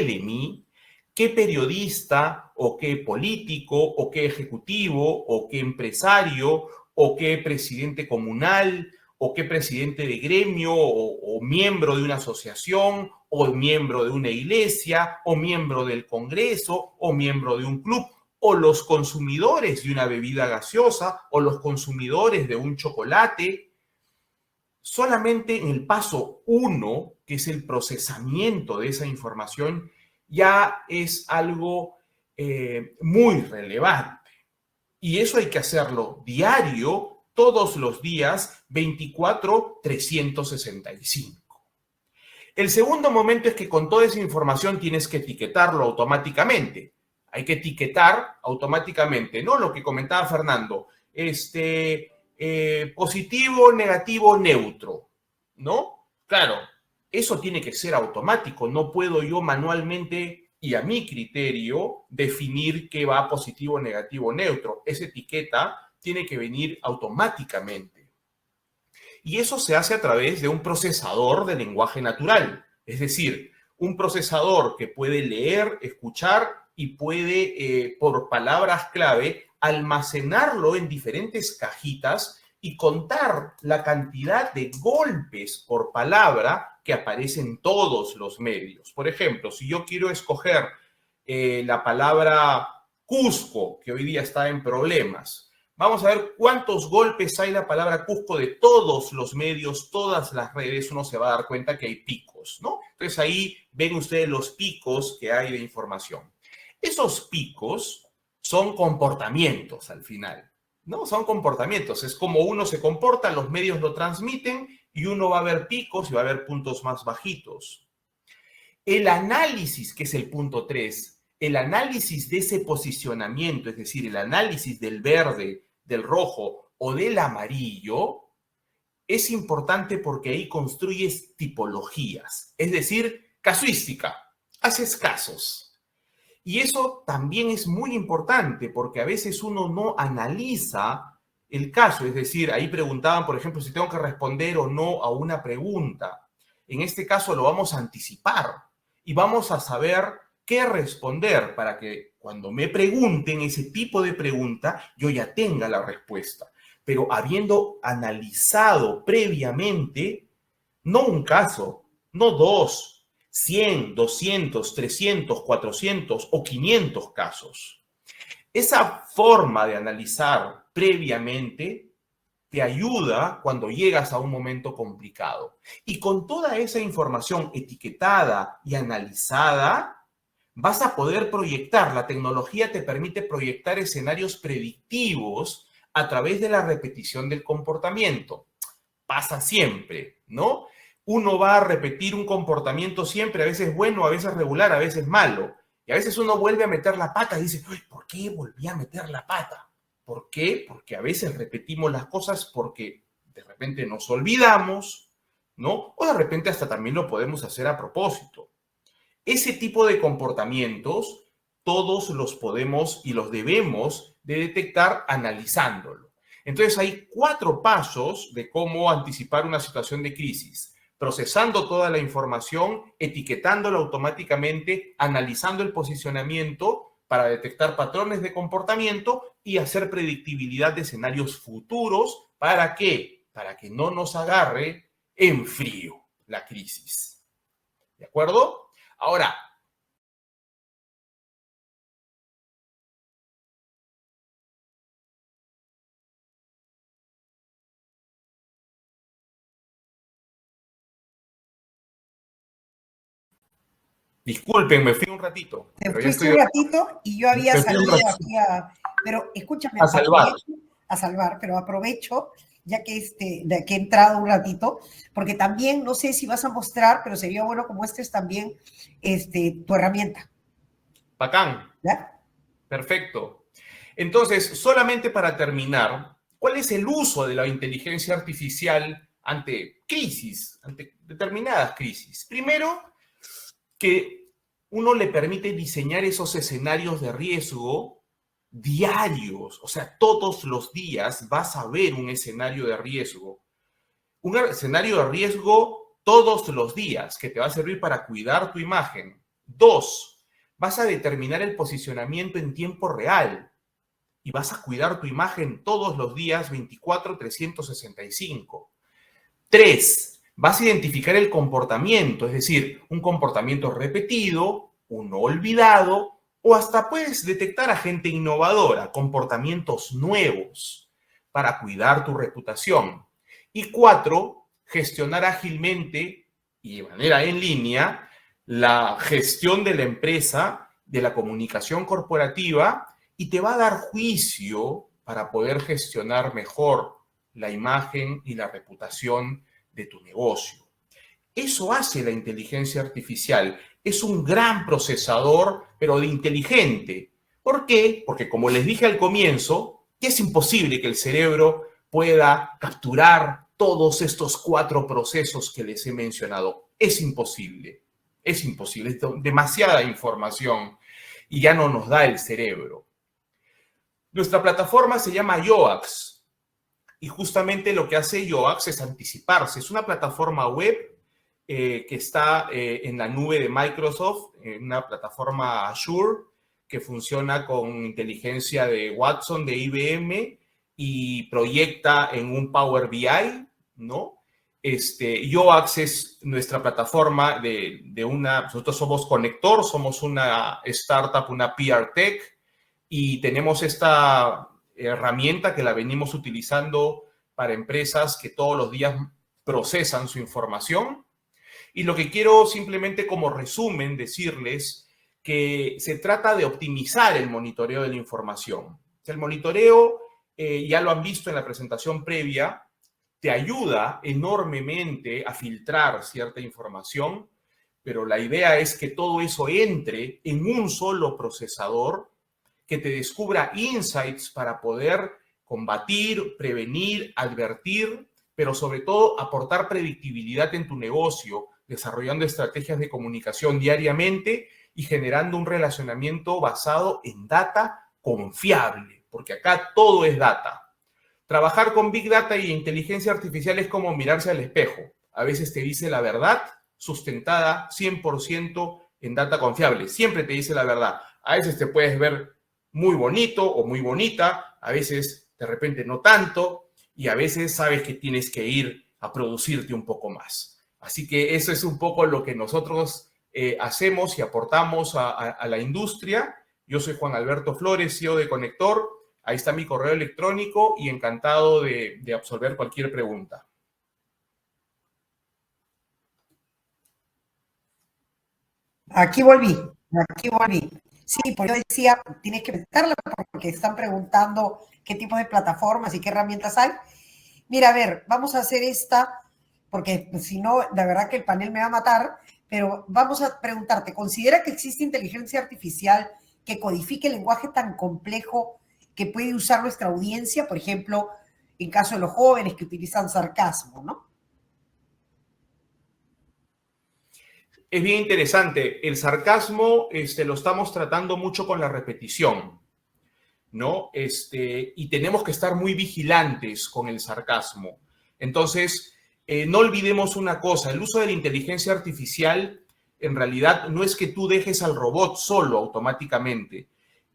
de mí, qué periodista o qué político o qué ejecutivo o qué empresario o qué presidente comunal o qué presidente de gremio o miembro de una asociación o miembro de una iglesia o miembro del Congreso o miembro de un club o los consumidores de una bebida gaseosa o los consumidores de un chocolate. Solamente en el paso 1, que es el procesamiento de esa información, ya es algo muy relevante. Y eso hay que hacerlo diario, todos los días, 24/365. El segundo momento es que con toda esa información tienes que etiquetarlo automáticamente. Hay que etiquetar automáticamente, ¿no? Lo que comentaba Fernando, positivo, negativo, neutro, ¿no? Claro, eso tiene que ser automático. No puedo yo manualmente y a mi criterio definir qué va positivo, negativo, neutro. Esa etiqueta tiene que venir automáticamente. Y eso se hace a través de un procesador de lenguaje natural. Es decir, un procesador que puede leer, escuchar y puede, por palabras clave, almacenarlo en diferentes cajitas y contar la cantidad de golpes por palabra que aparecen en todos los medios. Por ejemplo, si yo quiero escoger la palabra Cusco, que hoy día está en problemas, vamos a ver cuántos golpes hay la palabra Cusco de todos los medios, todas las redes. Uno se va a dar cuenta que hay picos, ¿no? Entonces ahí ven ustedes los picos que hay de información. Esos picos son comportamientos al final, ¿no? Son comportamientos. Es como uno se comporta, los medios lo transmiten y uno va a ver picos y va a ver puntos más bajitos. El análisis, que es el punto 3, el análisis de ese posicionamiento, es decir, el análisis del verde, del rojo o del amarillo, es importante porque ahí construyes tipologías, es decir, casuística, haces casos. Y eso también es muy importante porque a veces uno no analiza el caso, es decir, ahí preguntaban, por ejemplo, si tengo que responder o no a una pregunta. En este caso lo vamos a anticipar y vamos a saber qué responder para que cuando me pregunten ese tipo de pregunta, yo ya tenga la respuesta. Pero habiendo analizado previamente, no un caso, no dos, 100, 200, 300, 400 o 500 casos. Esa forma de analizar previamente te ayuda cuando llegas a un momento complicado. Y con toda esa información etiquetada y analizada, vas a poder proyectar. La tecnología te permite proyectar escenarios predictivos a través de la repetición del comportamiento. Pasa siempre, ¿no? Uno va a repetir un comportamiento siempre, a veces bueno, a veces regular, a veces malo. Y a veces uno vuelve a meter la pata y dice, ¿por qué volví a meter la pata? ¿Por qué? Porque a veces repetimos las cosas porque de repente nos olvidamos, ¿no? O de repente hasta también lo podemos hacer a propósito. Ese tipo de comportamientos todos los podemos y los debemos de detectar analizándolo. Entonces hay 4 pasos de cómo anticipar una situación de crisis. Procesando toda la información, etiquetándola automáticamente, analizando el posicionamiento para detectar patrones de comportamiento y hacer predictibilidad de escenarios futuros. ¿Para qué? Para que no nos agarre en frío la crisis. ¿De acuerdo? Ahora, disculpen, me fui un ratito. Te Pero ya fuiste estoy un ratito y yo había me fui un salido ratito aquí a... Pero escúchame, a salvar. a salvar, pero aprovecho, ya que, de que he entrado un ratito, porque también, no sé si vas a mostrar, pero sería bueno que muestres también tu herramienta. Bacán. ¿Ya? Perfecto. Entonces, solamente para terminar, ¿cuál es el uso de la inteligencia artificial ante crisis, ante determinadas crisis? Primero, que uno le permite diseñar esos escenarios de riesgo diarios, o sea, todos los días vas a ver un escenario de riesgo. Un escenario de riesgo todos los días que te va a servir para cuidar tu imagen. 2, vas a determinar el posicionamiento en tiempo real y vas a cuidar tu imagen todos los días 24, 365. 3, vas a identificar el comportamiento, es decir, un comportamiento repetido, uno olvidado, o hasta puedes detectar a gente innovadora, comportamientos nuevos para cuidar tu reputación. Y 4, gestionar ágilmente y de manera en línea la gestión de la empresa, de la comunicación corporativa, y te va a dar juicio para poder gestionar mejor la imagen y la reputación de tu negocio. Eso hace la inteligencia artificial. Es un gran procesador, pero de inteligente. ¿Por qué? Porque como les dije al comienzo, es imposible que el cerebro pueda capturar todos estos 4 procesos que les he mencionado. Es imposible. Es imposible. Es demasiada información y ya no nos da el cerebro. Nuestra plataforma se llama YOAX y justamente lo que hace YOAX es anticiparse. Es una plataforma web que está en la nube de Microsoft, en una plataforma Azure que funciona con inteligencia de Watson, de IBM, y proyecta en un Power BI, ¿no? YOAX es nuestra plataforma nosotros somos Conector, somos una startup, una PR Tech, y tenemos esta herramienta que la venimos utilizando para empresas que todos los días procesan su información. Y lo que quiero simplemente como resumen decirles que se trata de optimizar el monitoreo de la información. El monitoreo, ya lo han visto en la presentación previa, te ayuda enormemente a filtrar cierta información, pero la idea es que todo eso entre en un solo procesador que te descubra insights para poder combatir, prevenir, advertir, pero sobre todo aportar predictibilidad en tu negocio, desarrollando estrategias de comunicación diariamente y generando un relacionamiento basado en data confiable, porque acá todo es data. Trabajar con Big Data y inteligencia artificial es como mirarse al espejo. A veces te dice la verdad, sustentada 100% en data confiable. Siempre te dice la verdad. A veces te puedes ver muy bonito o muy bonita, a veces de repente no tanto, y a veces sabes que tienes que ir a producirte un poco más. Así que eso es un poco lo que nosotros hacemos y aportamos a la industria. Yo soy Juan Alberto Flores, CEO de Conector. Ahí está mi correo electrónico y encantado de absolver cualquier pregunta. Aquí volví. Sí, pues yo decía, tienes que pensarla porque están preguntando qué tipo de plataformas y qué herramientas hay. Mira, a ver, vamos a hacer esta, porque si no, la verdad que el panel me va a matar, pero vamos a preguntarte, ¿considera que existe inteligencia artificial que codifique el lenguaje tan complejo que puede usar nuestra audiencia, por ejemplo, en caso de los jóvenes que utilizan sarcasmo, ¿no? Es bien interesante. El sarcasmo lo estamos tratando mucho con la repetición, ¿no? Y tenemos que estar muy vigilantes con el sarcasmo. Entonces, no olvidemos una cosa, el uso de la inteligencia artificial en realidad no es que tú dejes al robot solo automáticamente.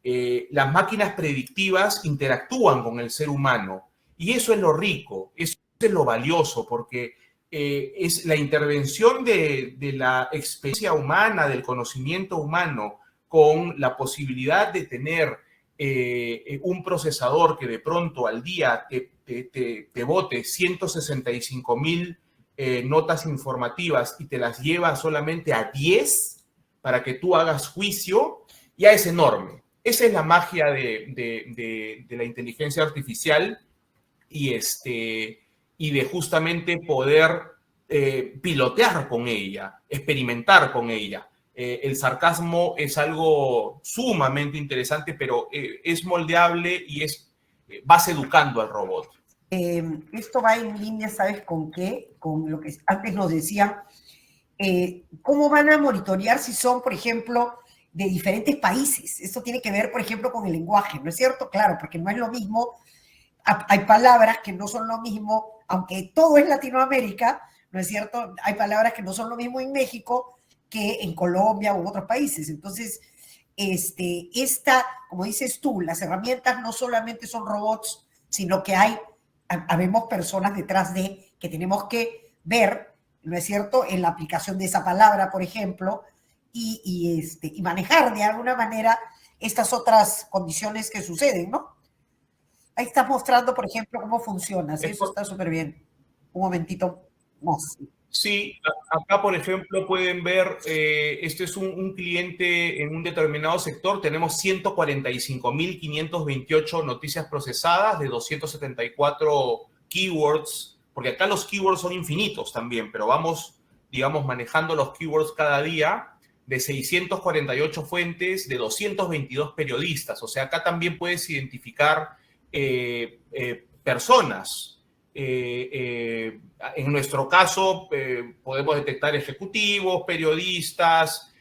Las máquinas predictivas interactúan con el ser humano y eso es lo rico, eso es lo valioso, porque es la intervención de la experiencia humana, del conocimiento humano, con la posibilidad de tener un procesador que de pronto al día te bote 165,000 notas informativas y te las lleva solamente a 10 para que tú hagas juicio, ya es enorme. Esa es la magia de la inteligencia artificial y de justamente poder pilotear con ella, experimentar con ella. El sarcasmo es algo sumamente interesante, pero es moldeable y vas educando al robot. Esto va en línea, ¿sabes con qué? Con lo que antes nos decían. ¿Cómo van a monitorear si son, por ejemplo, de diferentes países? Esto tiene que ver, por ejemplo, con el lenguaje, ¿no es cierto? Claro, porque no es lo mismo. Hay palabras que no son lo mismo, aunque todo es Latinoamérica, ¿no es cierto? Hay palabras que no son lo mismo en México que en Colombia u otros países. Entonces, como dices tú, las herramientas no solamente son robots, sino que habemos personas detrás que tenemos que ver, ¿no es cierto?, en la aplicación de esa palabra, por ejemplo, y manejar de alguna manera estas otras condiciones que suceden, ¿no? Ahí estás mostrando, por ejemplo, cómo funciona. ¿Sí? Eso está súper bien. Un momentito más. Sí, acá, por ejemplo, pueden ver, este es un cliente en un determinado sector. Tenemos 145,528 noticias procesadas de 274 keywords, porque acá los keywords son infinitos también, pero vamos digamos, manejando los keywords cada día, de 648 fuentes, de 222 periodistas. O sea, acá también puedes identificar personas. En nuestro caso, podemos detectar ejecutivos, periodistas,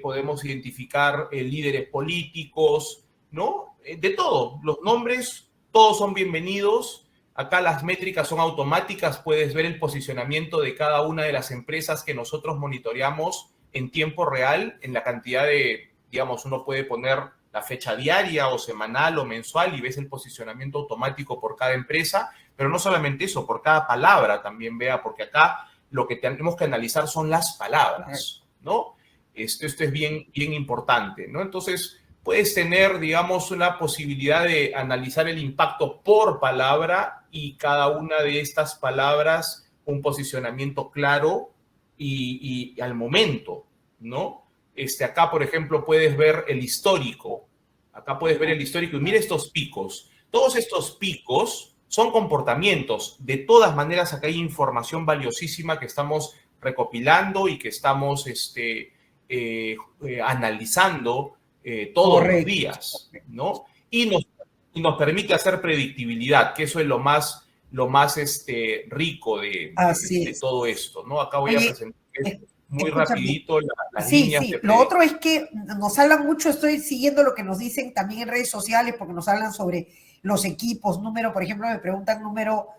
podemos identificar líderes políticos, ¿no? De todo. Los nombres, todos son bienvenidos. Acá las métricas son automáticas. Puedes ver el posicionamiento de cada una de las empresas que nosotros monitoreamos en tiempo real, en la cantidad de, digamos, uno puede poner la fecha diaria o semanal o mensual y ves el posicionamiento automático por cada empresa, pero no solamente eso, por cada palabra también, vea, porque acá lo que tenemos que analizar son las palabras, ¿no? Esto es bien, bien importante, ¿no? Entonces, puedes tener, digamos, una posibilidad de analizar el impacto por palabra y cada una de estas palabras un posicionamiento claro y al momento, ¿no? Acá, por ejemplo, puedes ver el histórico. Acá puedes ver el histórico y mira estos picos. Todos estos picos son comportamientos. De todas maneras, acá hay información valiosísima que estamos recopilando y que estamos analizando todos los días, ¿no? Y nos permite hacer predictibilidad, que eso es lo más rico de todo esto, ¿no? Acá voy a presentar muy rapidito las líneas. Sí, lo otro es que nos hablan mucho, estoy siguiendo lo que nos dicen también en redes sociales, porque nos hablan sobre los equipos, número, por ejemplo, me preguntan número,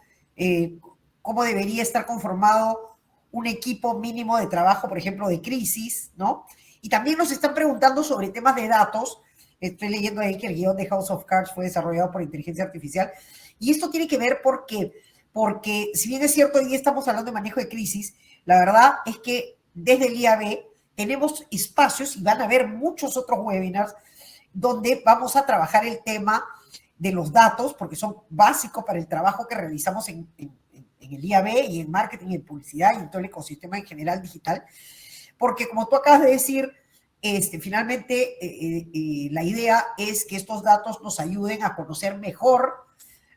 cómo debería estar conformado un equipo mínimo de trabajo, por ejemplo, de crisis, ¿no? Y también nos están preguntando sobre temas de datos. Estoy leyendo ahí que el guión de House of Cards fue desarrollado por inteligencia artificial. Y esto tiene que ver porque si bien es cierto, hoy día estamos hablando de manejo de crisis, la verdad es que desde el IAB tenemos espacios y van a haber muchos otros webinars donde vamos a trabajar el tema de los datos, porque son básicos para el trabajo que realizamos en el IAB y en marketing y en publicidad y en todo el ecosistema en general digital. Porque como tú acabas de decir, finalmente la idea es que estos datos nos ayuden a conocer mejor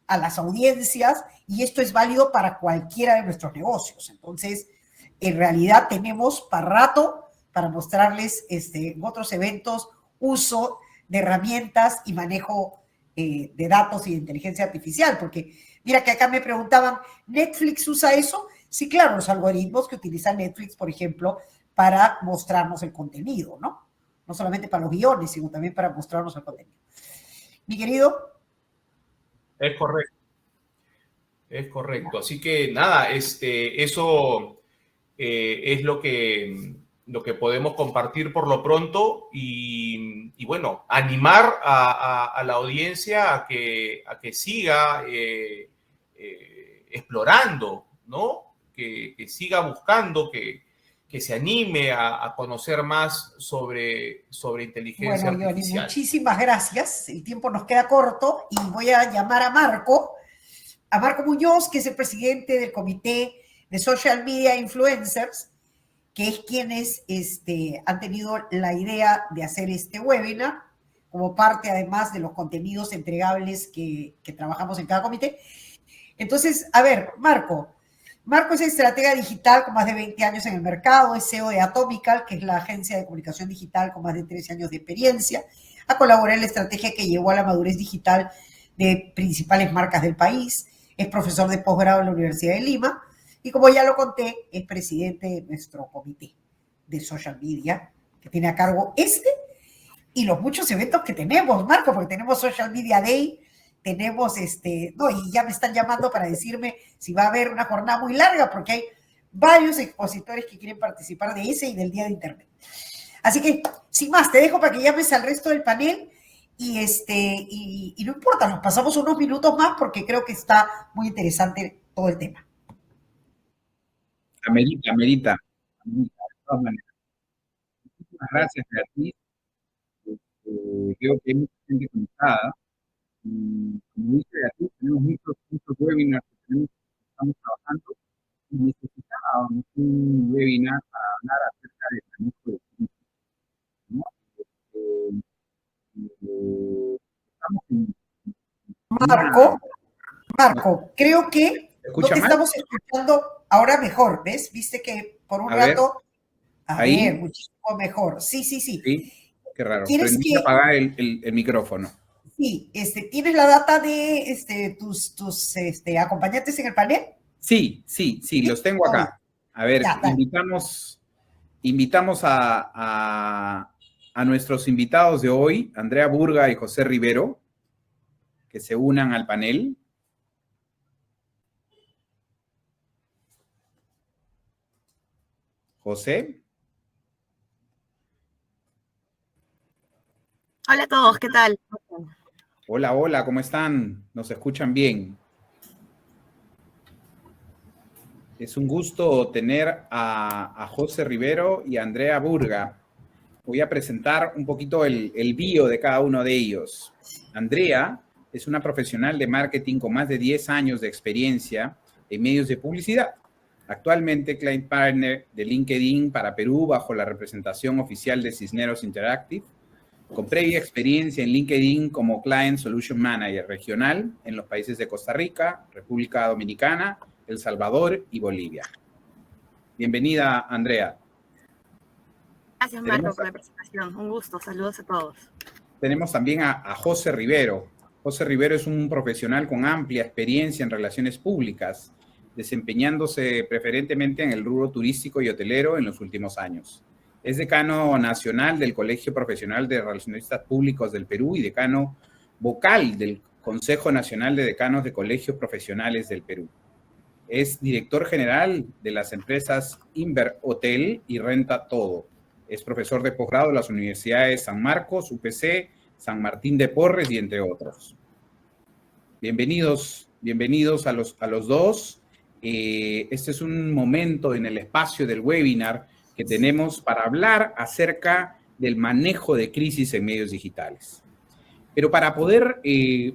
a las audiencias y esto es válido para cualquiera de nuestros negocios. Entonces, en realidad tenemos para rato para mostrarles en otros eventos uso de herramientas y manejo de datos y de inteligencia artificial, porque mira que acá me preguntaban, ¿Netflix usa eso? Sí, claro, los algoritmos que utiliza Netflix, por ejemplo, para mostrarnos el contenido, ¿no? No solamente para los guiones, sino también para mostrarnos el contenido. Mi querido. Es correcto. Es correcto. Así que nada, eso es lo que podemos compartir por lo pronto y bueno, animar a la audiencia a que siga explorando, ¿no? Que siga buscando, que se anime a conocer más sobre inteligencia artificial. Muchísimas gracias. El tiempo nos queda corto y voy a llamar a Marco Muñoz, que es el presidente del Comité de Social Media Influencers, que es quienes han tenido la idea de hacer este webinar, como parte además de los contenidos entregables que trabajamos en cada comité. Entonces, a ver, Marco es estratega digital con más de 20 años en el mercado, es CEO de Atomical, que es la agencia de comunicación digital con más de 13 años de experiencia, ha colaborado en la estrategia que llevó a la madurez digital de principales marcas del país, es profesor de posgrado en la Universidad de Lima y, como ya lo conté, es presidente de nuestro comité de social media, que tiene a cargo y los muchos eventos que tenemos, Marco, porque tenemos Social Media Day, tenemos y ya me están llamando para decirme si va a haber una jornada muy larga, porque hay varios expositores que quieren participar de ese y del Día de Internet. Así que, sin más, te dejo para que llames al resto del panel y no importa, nos pasamos unos minutos más porque creo que está muy interesante todo el tema. Amerita, de todas maneras. Muchísimas gracias, Beatriz. Creo que hay mucha gente conectada. Como dice Beatriz, tenemos muchos webinars que estamos trabajando y necesitábamos un webinar para hablar acerca del manejo de crisis, ¿no? Estamos en Marco, creo que no te estamos escuchando ahora mejor, ¿ves? Viste que por un A ver, rato. A ahí. ver, muchísimo mejor. Sí, sí, sí. Sí, qué raro. ¿Quieres Prendí y que, apagar el micrófono. sí, tienes la data de tus acompañantes en el panel? Sí, los Sí, tengo obvio. acá. A ver, Ya, dale. invitamos a nuestros invitados de hoy, Andrea Burga y José Rivero, que se unan al panel. José. Hola a todos, ¿qué tal? Hola, hola, ¿cómo están? ¿Nos escuchan bien? Es un gusto tener a José Rivero y a Andrea Burga. Voy a presentar un poquito el bio de cada uno de ellos. Andrea es una profesional de marketing con más de 10 años de experiencia en medios de publicidad. Actualmente Client Partner de LinkedIn para Perú bajo la representación oficial de Cisneros Interactive, con previa experiencia en LinkedIn como Client Solution Manager regional en los países de Costa Rica, República Dominicana, El Salvador y Bolivia. Bienvenida, Andrea. Gracias, Marco, por la presentación. Un gusto, saludos a todos. Tenemos también a José Rivero. José Rivero es un profesional con amplia experiencia en relaciones públicas, desempeñándose preferentemente en el rubro turístico y hotelero en los últimos años. Es decano nacional del Colegio Profesional de Relacionistas Públicos del Perú y decano vocal del Consejo Nacional de Decanos de Colegios Profesionales del Perú. Es director general de las empresas Inver Hotel y Renta Todo. Es profesor de posgrado de las universidades San Marcos, UPC, San Martín de Porres y entre otros. Bienvenidos a los dos. Este es un momento en el espacio del webinar que tenemos para hablar acerca del manejo de crisis en medios digitales. Pero para poder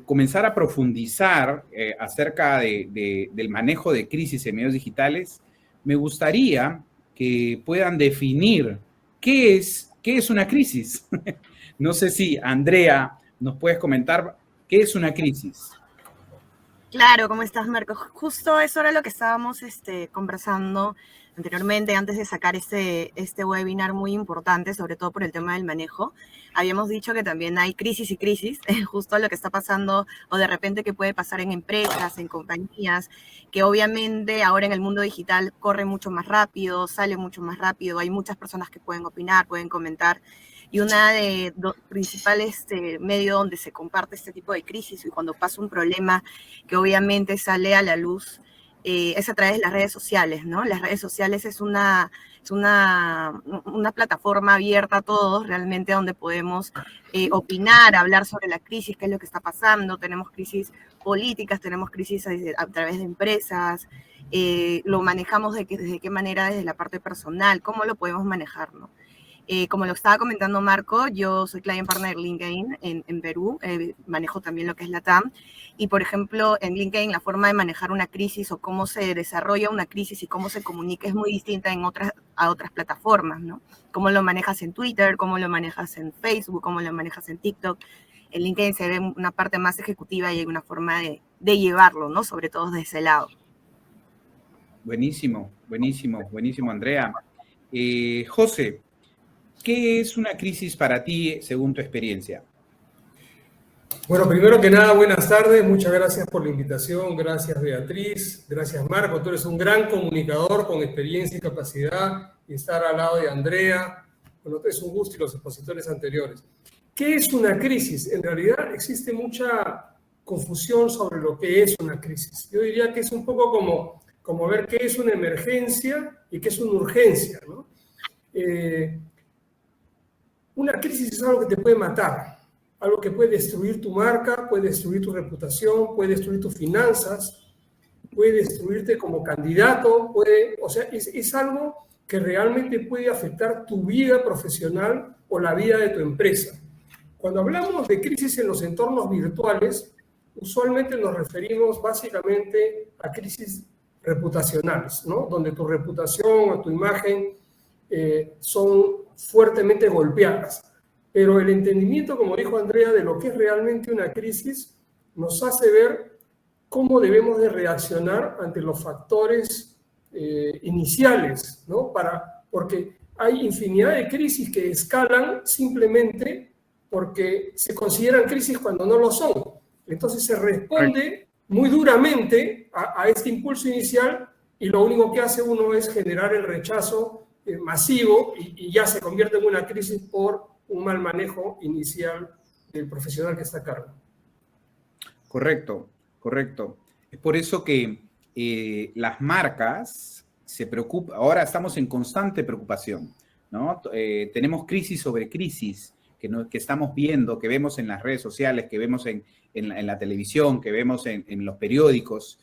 comenzar a profundizar acerca del manejo de crisis en medios digitales, me gustaría que puedan definir qué es una crisis. No sé si, Andrea, nos puedes comentar qué es una crisis. Claro, ¿cómo estás, Marco? Justo eso era lo que estábamos conversando anteriormente, antes de sacar este webinar muy importante, sobre todo por el tema del manejo. Habíamos dicho que también hay crisis y crisis, justo lo que está pasando o de repente que puede pasar en empresas, en compañías, que obviamente ahora en el mundo digital corre mucho más rápido, sale mucho más rápido, hay muchas personas que pueden opinar, pueden comentar. Y una de los principales medios donde se comparte este tipo de crisis y cuando pasa un problema que obviamente sale a la luz, es a través de las redes sociales, ¿no? Las redes sociales es una plataforma abierta a todos, realmente donde podemos opinar, hablar sobre la crisis, qué es lo que está pasando. Tenemos crisis políticas, tenemos crisis a través de empresas, lo manejamos desde qué manera, desde la parte personal, cómo lo podemos manejar, ¿no? Como lo estaba comentando Marco, yo soy Client Partner de LinkedIn en Perú, manejo también lo que es la TAM, y por ejemplo en LinkedIn la forma de manejar una crisis o cómo se desarrolla una crisis y cómo se comunica es muy distinta a otras plataformas, ¿no? Cómo lo manejas en Twitter, cómo lo manejas en Facebook, cómo lo manejas en TikTok. En LinkedIn se ve una parte más ejecutiva y hay una forma de llevarlo, ¿no? Sobre todo de ese lado. Buenísimo, Andrea. José, ¿qué es una crisis para ti según tu experiencia? Bueno, primero que nada, buenas tardes. Muchas gracias por la invitación. Gracias, Beatriz. Gracias, Marco. Tú eres un gran comunicador con experiencia y capacidad. Y estar al lado de Andrea, bueno, es un gusto y los expositores anteriores. ¿Qué es una crisis? En realidad existe mucha confusión sobre lo que es una crisis. Yo diría que es un poco como ver qué es una emergencia y qué es una urgencia, ¿no? Una crisis es algo que te puede matar. Algo que puede destruir tu marca, puede destruir tu reputación, puede destruir tus finanzas, puede destruirte como candidato, es algo que realmente puede afectar tu vida profesional o la vida de tu empresa. Cuando hablamos de crisis en los entornos virtuales, usualmente nos referimos básicamente a crisis reputacionales, ¿no? Donde tu reputación o tu imagen son fuertemente golpeadas. Pero el entendimiento, como dijo Andrea, de lo que es realmente una crisis nos hace ver cómo debemos de reaccionar ante los factores iniciales, ¿no? Porque hay infinidad de crisis que escalan simplemente porque se consideran crisis cuando no lo son. Entonces se responde muy duramente a este impulso inicial y lo único que hace uno es generar el rechazo masivo y ya se convierte en una crisis por un mal manejo inicial del profesional que está a cargo. Correcto, correcto. Es por eso que las marcas se preocupan, ahora estamos en constante preocupación, ¿no? Tenemos crisis sobre crisis que estamos viendo, que vemos en las redes sociales, que vemos en la televisión, que vemos en los periódicos.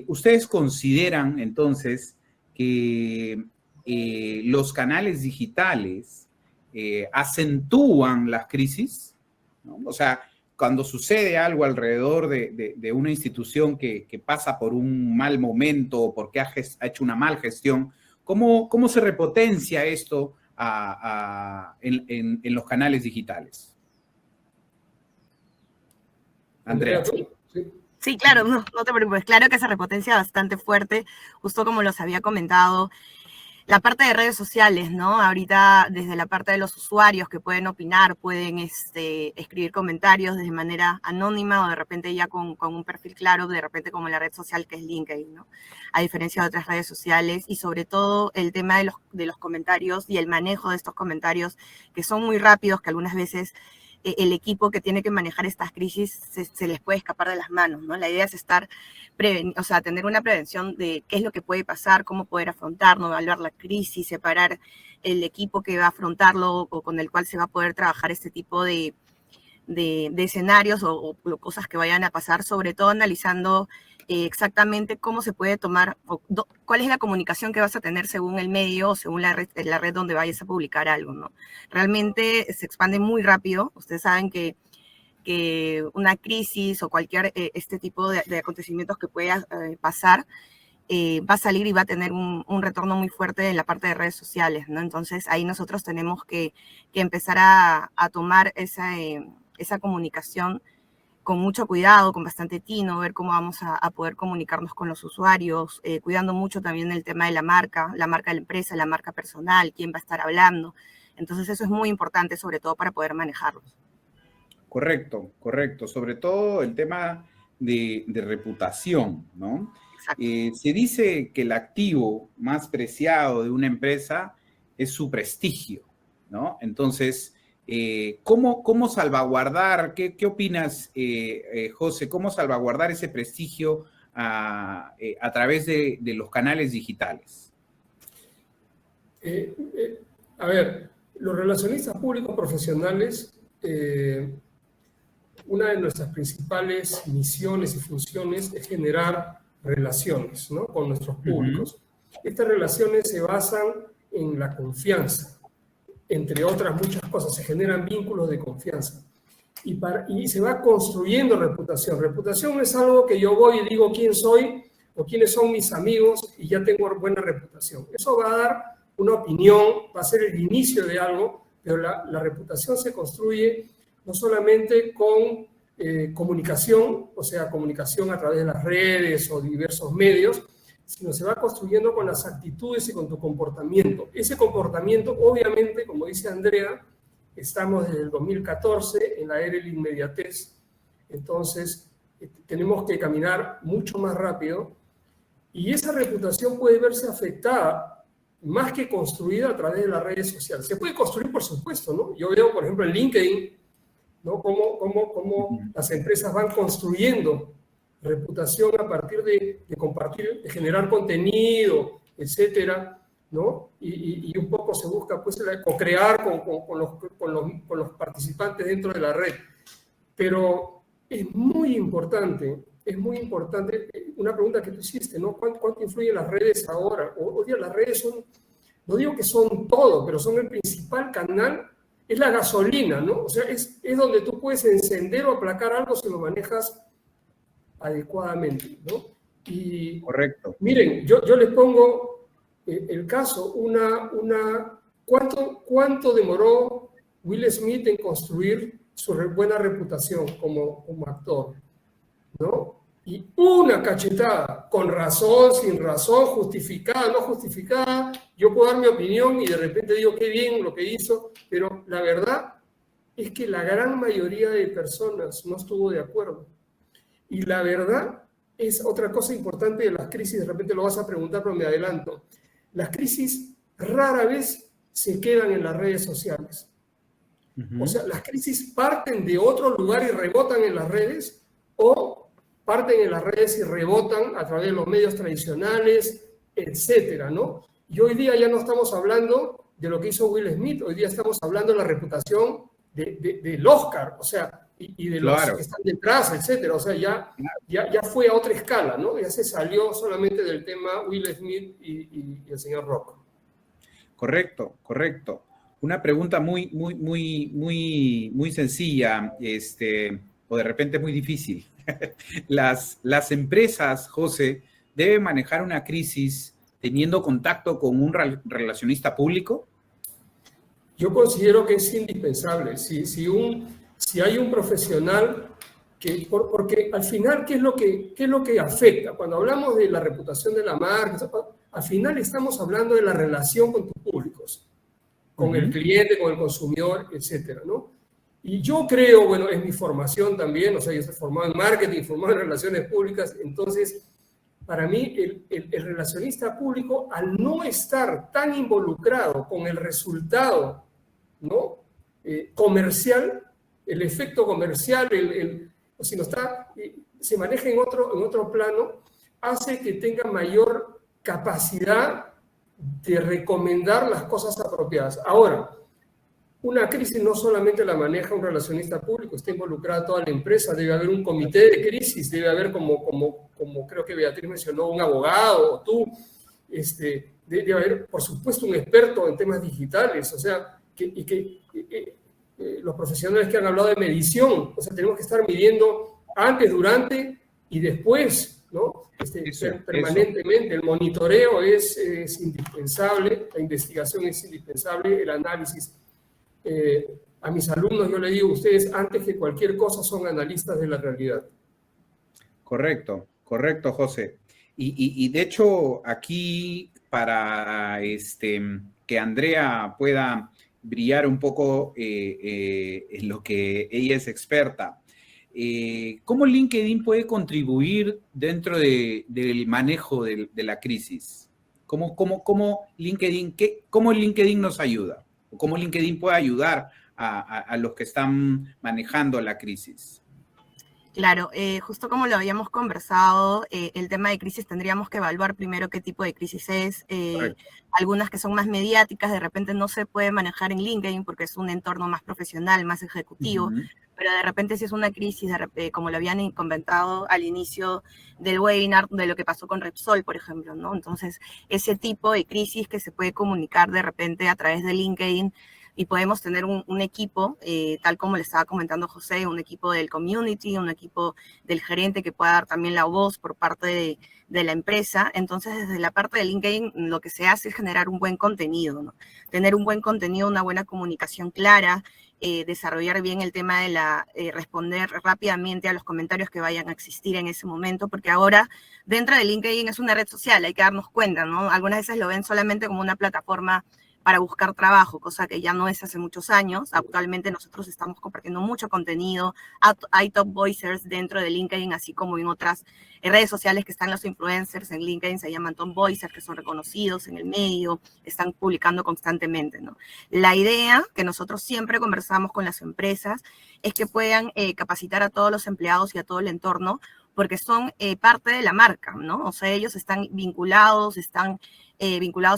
¿Ustedes consideran entonces que los canales digitales acentúan las crisis, ¿no? O sea, cuando sucede algo alrededor de una institución que pasa por un mal momento o porque ha hecho una mal gestión, ¿cómo se repotencia esto en los canales digitales? Andrea. Sí, claro, no te preocupes. Claro que se repotencia bastante fuerte, justo como los había comentado. La parte de redes sociales, ¿no? Ahorita desde la parte de los usuarios que pueden opinar, pueden escribir comentarios de manera anónima o de repente ya con un perfil claro, de repente como la red social que es LinkedIn, ¿no? A diferencia de otras redes sociales y sobre todo el tema de los comentarios y el manejo de estos comentarios que son muy rápidos, que algunas veces el equipo que tiene que manejar estas crisis se les puede escapar de las manos, ¿no? La idea es tener una prevención de qué es lo que puede pasar, cómo poder afrontarlo, evaluar la crisis, separar el equipo que va a afrontarlo o con el cual se va a poder trabajar este tipo de escenarios o cosas que vayan a pasar, sobre todo analizando exactamente cómo se puede tomar, cuál es la comunicación que vas a tener según el medio o según la red donde vayas a publicar algo, ¿no? Realmente se expande muy rápido. Ustedes saben que una crisis o cualquier este tipo de acontecimientos que pueda pasar va a salir y va a tener un retorno muy fuerte en la parte de redes sociales, ¿no? Entonces ahí nosotros tenemos que empezar a tomar esa comunicación con mucho cuidado, con bastante tino, ver cómo vamos a poder comunicarnos con los usuarios, cuidando mucho también el tema de la marca de la empresa, la marca personal, quién va a estar hablando. Entonces eso es muy importante, sobre todo para poder manejarlos. Correcto, correcto. Sobre todo el tema de reputación, ¿no? Exacto. Se dice que el activo más preciado de una empresa es su prestigio, ¿no? Entonces, ¿cómo salvaguardar? ¿Qué opinas, José? ¿Cómo salvaguardar ese prestigio a través de los canales digitales? A ver, los relacionistas públicos profesionales, una de nuestras principales misiones y funciones es generar relaciones, ¿no?, con nuestros públicos. Estas relaciones se basan en la confianza. Entre otras muchas cosas, se generan vínculos de confianza. Y se va construyendo reputación. Reputación no es algo que yo voy y digo quién soy o quiénes son mis amigos y ya tengo buena reputación. Eso va a dar una opinión, va a ser el inicio de algo, pero la reputación se construye no solamente con comunicación, o sea, comunicación a través de las redes o diversos medios, sino se va construyendo con las actitudes y con tu comportamiento. Ese comportamiento, obviamente, como dice Andrea, estamos desde el 2014 en la era de la inmediatez, entonces tenemos que caminar mucho más rápido y esa reputación puede verse afectada más que construida a través de las redes sociales. Se puede construir, por supuesto, ¿no? Yo veo, por ejemplo, en LinkedIn, ¿no?, cómo las empresas van construyendo reputación a partir de compartir, de generar contenido, etcétera, ¿no? Y un poco se busca, pues, co-crear con los participantes dentro de la red. Pero es muy importante, una pregunta que tú hiciste, ¿no? ¿Cuánto influyen las redes ahora? Hoy día las redes son, no digo que son todo, pero son el principal canal, es la gasolina, ¿no? O sea, es donde tú puedes encender o aplacar algo si lo manejas adecuadamente, ¿no? Y correcto. Miren, yo les pongo el caso, ¿cuánto demoró Will Smith en construir su buena reputación como actor, ¿no? y una cachetada, con razón, sin razón, justificada, no justificada, yo puedo dar mi opinión y de repente digo qué bien lo que hizo, pero la verdad es que la gran mayoría de personas no estuvo de acuerdo. Y la verdad es otra cosa importante de las crisis, de repente lo vas a preguntar, pero me adelanto. Las crisis rara vez se quedan en las redes sociales. O sea, las crisis parten de otro lugar y rebotan en las redes, o parten en las redes y rebotan a través de los medios tradicionales, etcétera, ¿no? Y hoy día ya no estamos hablando de lo que hizo Will Smith, hoy día estamos hablando de la reputación del Oscar, o sea, y de los que están detrás, etcétera. O sea, ya fue a otra escala, ¿no? Ya se salió solamente del tema Will Smith y el señor Rock. Correcto, correcto. Una pregunta muy sencilla, o de repente muy difícil. Las empresas, José, ¿deben manejar una crisis teniendo contacto con un relacionista público? Yo considero que es indispensable. Si hay un profesional porque al final, ¿qué es lo que afecta? Cuando hablamos de la reputación de la marca, al final estamos hablando de la relación con tus públicos, con el cliente, con el consumidor, etcétera, ¿no? Y yo creo, bueno, es mi formación también, o sea, yo soy formado en marketing, formado en relaciones públicas, entonces, para mí, el relacionista público, al no estar tan involucrado con el resultado, ¿no? Comercial, el efecto comercial, o si no está, se maneja en otro plano, hace que tenga mayor capacidad de recomendar las cosas apropiadas. Ahora, una crisis no solamente la maneja un relacionista público, está involucrada toda la empresa, debe haber un comité de crisis, debe haber, como creo que Beatriz mencionó, un abogado, o tú, debe haber, por supuesto, un experto en temas digitales, o sea, los profesionales que han hablado de medición, o sea, tenemos que estar midiendo antes, durante y después, ¿no? Permanentemente. El monitoreo es indispensable, la investigación es indispensable, el análisis. A mis alumnos yo les digo, ustedes antes que cualquier cosa son analistas de la realidad. Correcto, José. Y de hecho, aquí para que Andrea pueda brillar un poco en lo que ella es experta, ¿cómo LinkedIn puede contribuir dentro del manejo de la crisis? ¿Cómo LinkedIn nos ayuda? ¿O cómo LinkedIn puede ayudar a los que están manejando la crisis? Claro, justo como lo habíamos conversado, el tema de crisis tendríamos que evaluar primero qué tipo de crisis es. Algunas que son más mediáticas, de repente no se puede manejar en LinkedIn porque es un entorno más profesional, más ejecutivo, pero de repente si es una crisis, como lo habían comentado al inicio del webinar, de lo que pasó con Repsol, por ejemplo, ¿no? Entonces, ese tipo de crisis que se puede comunicar de repente a través de LinkedIn, y podemos tener un equipo, tal como le estaba comentando José, un equipo del community, un equipo del gerente que pueda dar también la voz por parte de la empresa. Entonces, desde la parte de LinkedIn, lo que se hace es generar un buen contenido, ¿no? Tener un buen contenido, una buena comunicación clara, desarrollar bien el tema de responder rápidamente a los comentarios que vayan a existir en ese momento, porque ahora dentro de LinkedIn es una red social, hay que darnos cuenta, ¿no? Algunas veces lo ven solamente como una plataforma para buscar trabajo, cosa que ya no es hace muchos años. Actualmente nosotros estamos compartiendo mucho contenido, hay top voicers dentro de LinkedIn, así como en otras redes sociales que están los influencers en LinkedIn, se llaman top voicers, que son reconocidos en el medio, están publicando constantemente, ¿no? La idea que nosotros siempre conversamos con las empresas es que puedan capacitar a todos los empleados y a todo el entorno, porque son parte de la marca, ¿no? O sea, ellos están vinculados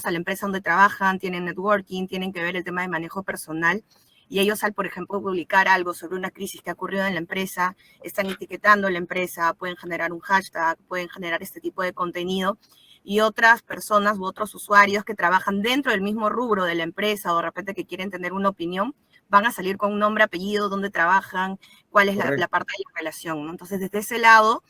a la empresa donde trabajan, tienen networking, tienen que ver el tema de manejo personal, y ellos al, por ejemplo, publicar algo sobre una crisis que ha ocurrido en la empresa, están etiquetando a la empresa, pueden generar un hashtag, pueden generar este tipo de contenido, y otras personas u otros usuarios que trabajan dentro del mismo rubro de la empresa o de repente que quieren tener una opinión, van a salir con un nombre, apellido, dónde trabajan, cuál es la parte de la relación, ¿no? Entonces, desde ese lado,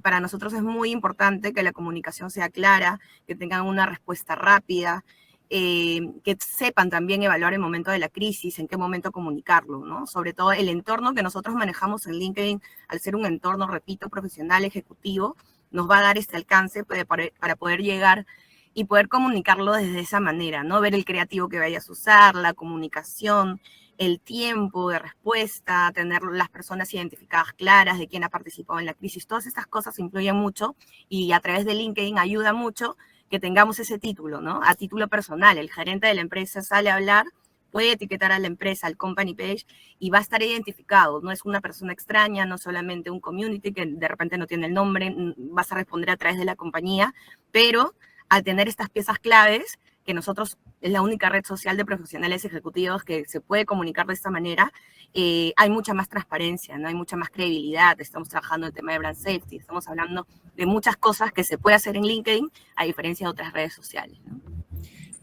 para nosotros es muy importante que la comunicación sea clara, que tengan una respuesta rápida, que sepan también evaluar el momento de la crisis, en qué momento comunicarlo, ¿no? Sobre todo el entorno que nosotros manejamos en LinkedIn, al ser un entorno, repito, profesional, ejecutivo, nos va a dar este alcance para poder llegar y poder comunicarlo desde esa manera, ¿no? Ver el creativo que vayas a usar, la comunicación, el tiempo de respuesta, tener las personas identificadas claras de quién ha participado en la crisis. Todas estas cosas influyen mucho y a través de LinkedIn ayuda mucho que tengamos ese título, ¿no? A título personal, el gerente de la empresa sale a hablar, puede etiquetar a la empresa, al company page, y va a estar identificado. No es una persona extraña, no solamente un community que de repente no tiene el nombre, vas a responder a través de la compañía, pero al tener estas piezas claves, que nosotros es la única red social de profesionales ejecutivos que se puede comunicar de esta manera, hay mucha más transparencia, ¿no? Hay mucha más credibilidad. Estamos trabajando en el tema de brand safety, estamos hablando de muchas cosas que se puede hacer en LinkedIn a diferencia de otras redes sociales, ¿no?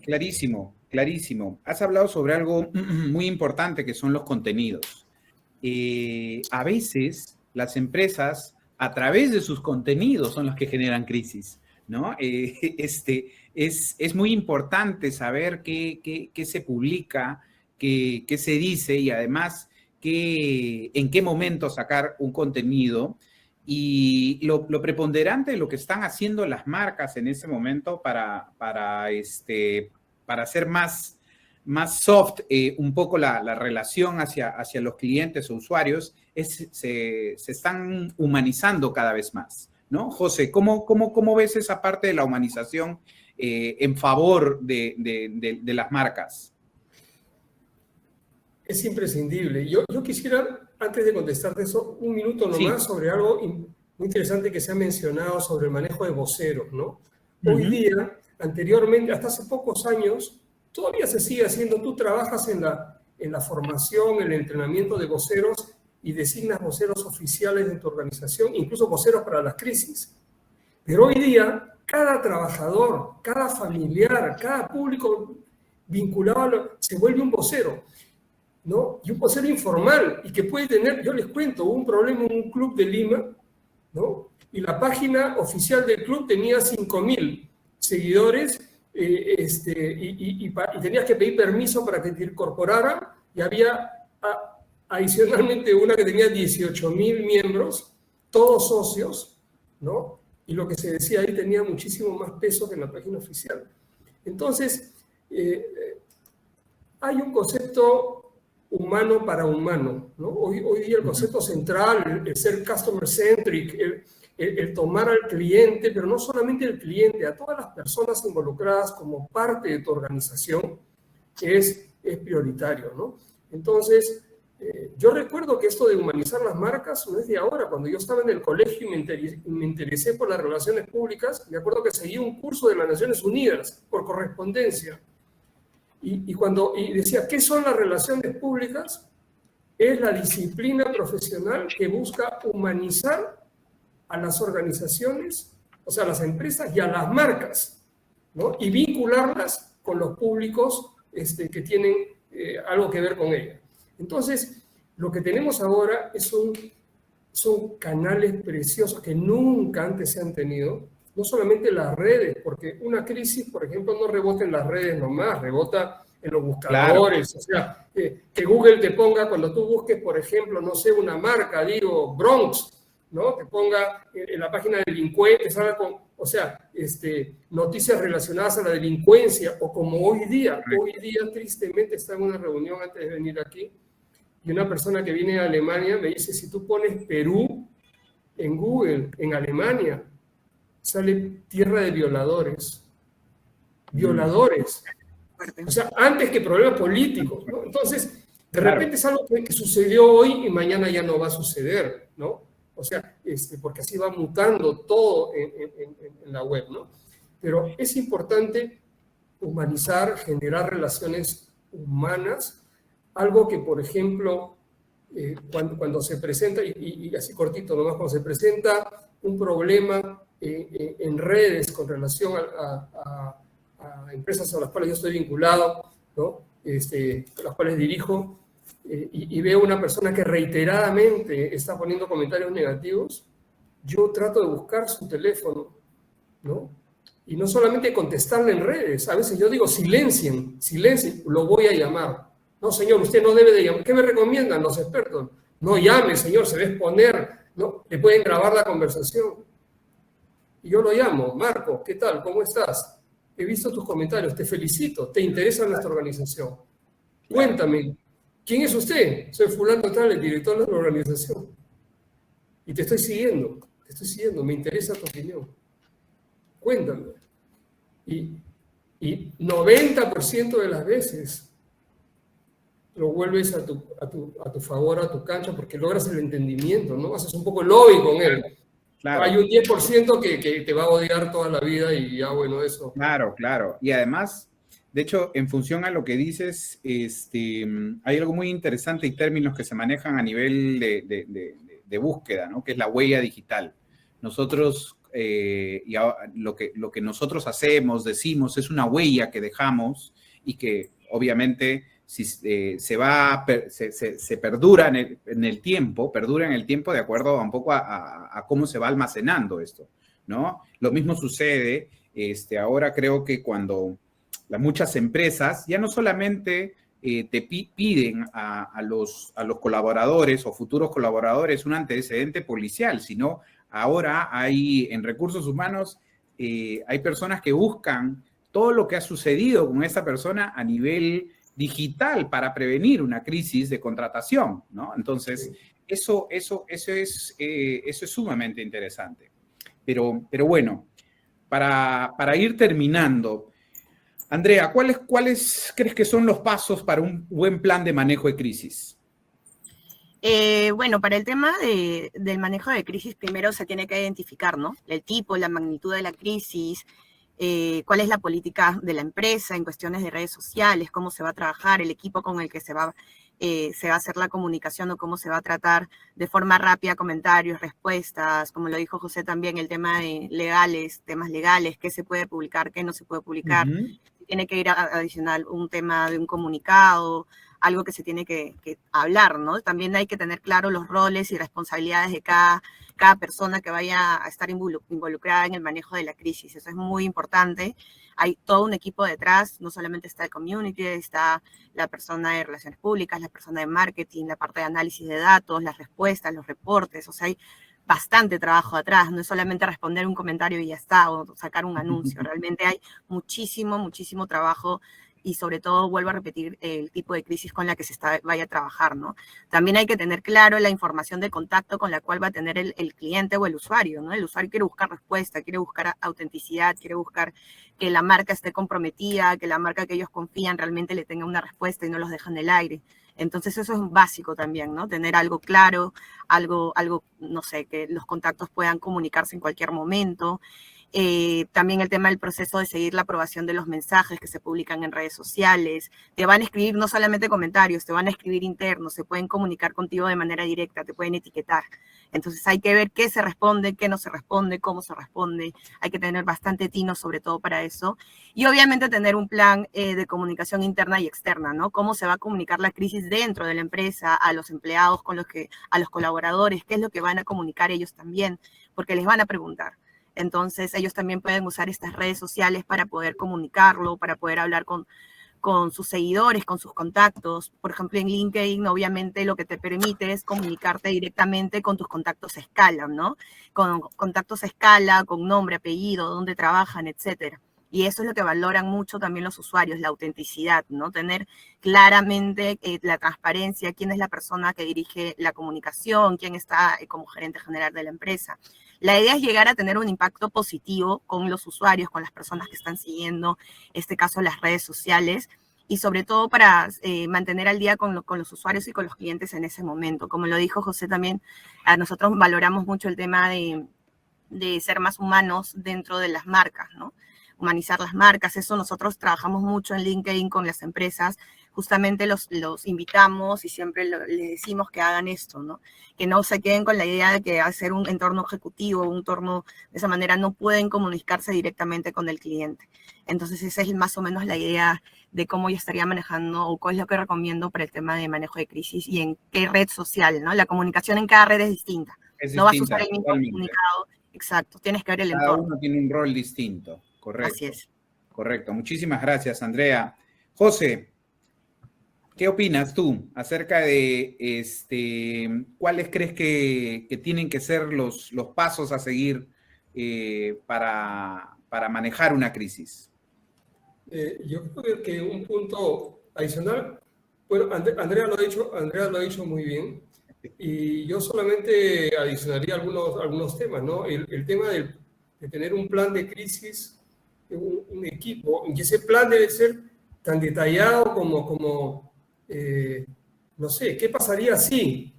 Clarísimo, clarísimo. Has hablado sobre algo muy importante que son los contenidos. A veces las empresas, a través de sus contenidos, son los que generan crisis, ¿no? Es muy importante saber qué se publica, qué se dice y además en qué momento sacar un contenido. Y lo preponderante de lo que están haciendo las marcas en ese momento para hacer más soft un poco la relación hacia los clientes o usuarios, se están humanizando cada vez más, ¿no? José, ¿cómo ves esa parte de la humanización en favor de las marcas? Es imprescindible. Yo quisiera, antes de contestarte eso, un minuto nomás sobre algo muy interesante que se ha mencionado sobre el manejo de voceros, ¿no? Hoy día, anteriormente, hasta hace pocos años, todavía se sigue haciendo. Tú trabajas en la formación, el entrenamiento de voceros y designas voceros oficiales de tu organización, incluso voceros para las crisis. Pero hoy día, cada trabajador, cada familiar, cada público vinculado se vuelve un vocero, ¿no? Y un vocero informal, y que puede tener, yo les cuento, hubo un problema en un club de Lima, ¿no? Y la página oficial del club tenía 5.000 seguidores, y tenías que pedir permiso para que te incorporaran, y había adicionalmente una que tenía 18.000 miembros, todos socios, ¿no? Y lo que se decía ahí tenía muchísimo más peso que en la página oficial. Entonces, hay un concepto humano para humano, ¿no? Hoy día el concepto central, el ser customer centric, el tomar al cliente, pero no solamente el cliente, a todas las personas involucradas como parte de tu organización, es prioritario, ¿no? Entonces, yo recuerdo que esto de humanizar las marcas no es de ahora. Cuando yo estaba en el colegio y me interesé por las relaciones públicas, me acuerdo que seguí un curso de las Naciones Unidas por correspondencia. Y decía, ¿qué son las relaciones públicas? Es la disciplina profesional que busca humanizar a las organizaciones, o sea, a las empresas y a las marcas, ¿no? Y vincularlas con los públicos que tienen algo que ver con ellas. Entonces, lo que tenemos ahora son canales preciosos que nunca antes se han tenido, no solamente las redes, porque una crisis, por ejemplo, no rebota en las redes nomás, rebota en los buscadores. Claro. O sea, que Google te ponga, cuando tú busques, por ejemplo, no sé, una marca, digo, Bronx, ¿no? Te ponga en la página de delincuentes, salga con, o sea, noticias relacionadas a la delincuencia, o como hoy día tristemente estaba en una reunión antes de venir aquí, y una persona que viene de Alemania me dice, si tú pones Perú en Google, en Alemania, sale tierra de violadores. Violadores. O sea, antes que problemas políticos, ¿no? Entonces, de repente es algo que sucedió hoy y mañana ya no va a suceder, ¿no? O sea, porque así va mutando todo en la web, ¿no? Pero es importante humanizar, generar relaciones humanas, algo que, por ejemplo, cuando se presenta, y así cortito nomás, cuando se presenta un problema en redes con relación a empresas a las cuales yo estoy vinculado, ¿no? A las cuales dirijo, y veo una persona que reiteradamente está poniendo comentarios negativos, yo trato de buscar su teléfono, ¿no? Y no solamente contestarle en redes, a veces yo digo, silencien, lo voy a llamar. No, señor, usted no debe de llamar. ¿Qué me recomiendan los expertos? No llame, señor, se va a exponer, no, le pueden grabar la conversación. Y yo lo llamo, Marco, ¿qué tal? ¿Cómo estás? He visto tus comentarios, te felicito, te interesa nuestra organización. Cuéntame, ¿quién es usted? Soy fulano tal, el director de la organización. Y te estoy siguiendo, me interesa tu opinión. Cuéntame. Y 90% de las veces lo vuelves a tu favor, a tu cancha, porque logras el entendimiento, ¿no? Haces un poco lobby con él. Claro. Hay un 10% que te va a odiar toda la vida y ya, bueno, eso. Claro, claro. Y además, de hecho, en función a lo que dices, hay algo muy interesante y términos que se manejan a nivel de búsqueda, ¿no? Que es la huella digital. Nosotros, lo que nosotros hacemos, decimos, es una huella que dejamos y que obviamente si se perdura en el tiempo de acuerdo a un poco a cómo se va almacenando esto, ¿no? Lo mismo sucede, ahora creo que cuando muchas empresas ya no solamente te piden a los colaboradores o futuros colaboradores un antecedente policial, sino ahora hay en recursos humanos, hay personas que buscan todo lo que ha sucedido con esa persona a nivel digital para prevenir una crisis de contratación, ¿no? Entonces, eso es sumamente interesante. Pero bueno, para ir terminando, Andrea, ¿cuáles crees que son los pasos para un buen plan de manejo de crisis? Bueno, para el tema del manejo de crisis, primero se tiene que identificar, ¿no? El tipo, la magnitud de la crisis, cuál es la política de la empresa en cuestiones de redes sociales, cómo se va a trabajar, el equipo con el que se va a hacer la comunicación o cómo se va a tratar de forma rápida comentarios, respuestas, como lo dijo José también, el tema de temas legales, qué se puede publicar, qué no se puede publicar. Tiene que ir adicional un tema de un comunicado, algo que se tiene que hablar, ¿no? También hay que tener claro los roles y responsabilidades de cada persona que vaya a estar involucrada en el manejo de la crisis. Eso es muy importante. Hay todo un equipo detrás, no solamente está el community, está la persona de relaciones públicas, la persona de marketing, la parte de análisis de datos, las respuestas, los reportes, o sea, hay bastante trabajo atrás, no es solamente responder un comentario y ya está, o sacar un anuncio, realmente hay muchísimo trabajo y sobre todo, vuelvo a repetir, el tipo de crisis con la que vaya a trabajar, ¿no? También hay que tener claro la información de contacto con la cual va a tener el cliente o el usuario, ¿no? El usuario quiere buscar respuesta, quiere buscar autenticidad, quiere buscar que la marca esté comprometida, que la marca que ellos confían realmente le tenga una respuesta y no los deja en el aire. Entonces eso es básico también, ¿no? Tener algo claro, algo, no sé, que los contactos puedan comunicarse en cualquier momento. También el tema del proceso de seguir la aprobación de los mensajes que se publican en redes sociales. Te van a escribir no solamente comentarios, te van a escribir internos, se pueden comunicar contigo de manera directa, te pueden etiquetar. Entonces hay que ver qué se responde, qué no se responde, cómo se responde. Hay que tener bastante tino sobre todo para eso. Y obviamente tener un plan de comunicación interna y externa, ¿no? Cómo se va a comunicar la crisis dentro de la empresa, a los empleados, a los colaboradores, qué es lo que van a comunicar ellos también, porque les van a preguntar. Entonces, ellos también pueden usar estas redes sociales para poder comunicarlo, para poder hablar con sus seguidores, con sus contactos. Por ejemplo, en LinkedIn, obviamente, lo que te permite es comunicarte directamente con tus contactos a escala, ¿no? Con contactos a escala, con nombre, apellido, dónde trabajan, etcétera. Y eso es lo que valoran mucho también los usuarios, la autenticidad, ¿no? Tener claramente la transparencia, quién es la persona que dirige la comunicación, quién está como gerente general de la empresa. La idea es llegar a tener un impacto positivo con los usuarios, con las personas que están siguiendo, en este caso, las redes sociales, y sobre todo para mantener al día con los usuarios y con los clientes en ese momento. Como lo dijo José también, a nosotros valoramos mucho el tema de ser más humanos dentro de las marcas, ¿no? Humanizar las marcas, eso nosotros trabajamos mucho en LinkedIn con las empresas, justamente los invitamos y siempre les decimos que hagan esto, ¿no? Que no se queden con la idea de que hacer un entorno ejecutivo, un entorno de esa manera no pueden comunicarse directamente con el cliente. Entonces esa es más o menos la idea de cómo yo estaría manejando o cuál es lo que recomiendo para el tema de manejo de crisis y en qué red social, ¿no? La comunicación en cada red es distinta. No vas a usar el mismo comunicado. Exacto, tienes que ver el entorno. Cada uno tiene un rol distinto. Correcto. Así es. Correcto. Muchísimas gracias, Andrea. José, ¿qué opinas tú acerca de cuáles crees que tienen que ser los pasos a seguir para manejar una crisis? Yo creo que un punto adicional, bueno, Andrea lo ha dicho muy bien, y yo solamente adicionaría algunos temas, ¿no? El tema de tener un plan de crisis, un equipo, y ese plan debe ser tan detallado como no sé, ¿qué pasaría si?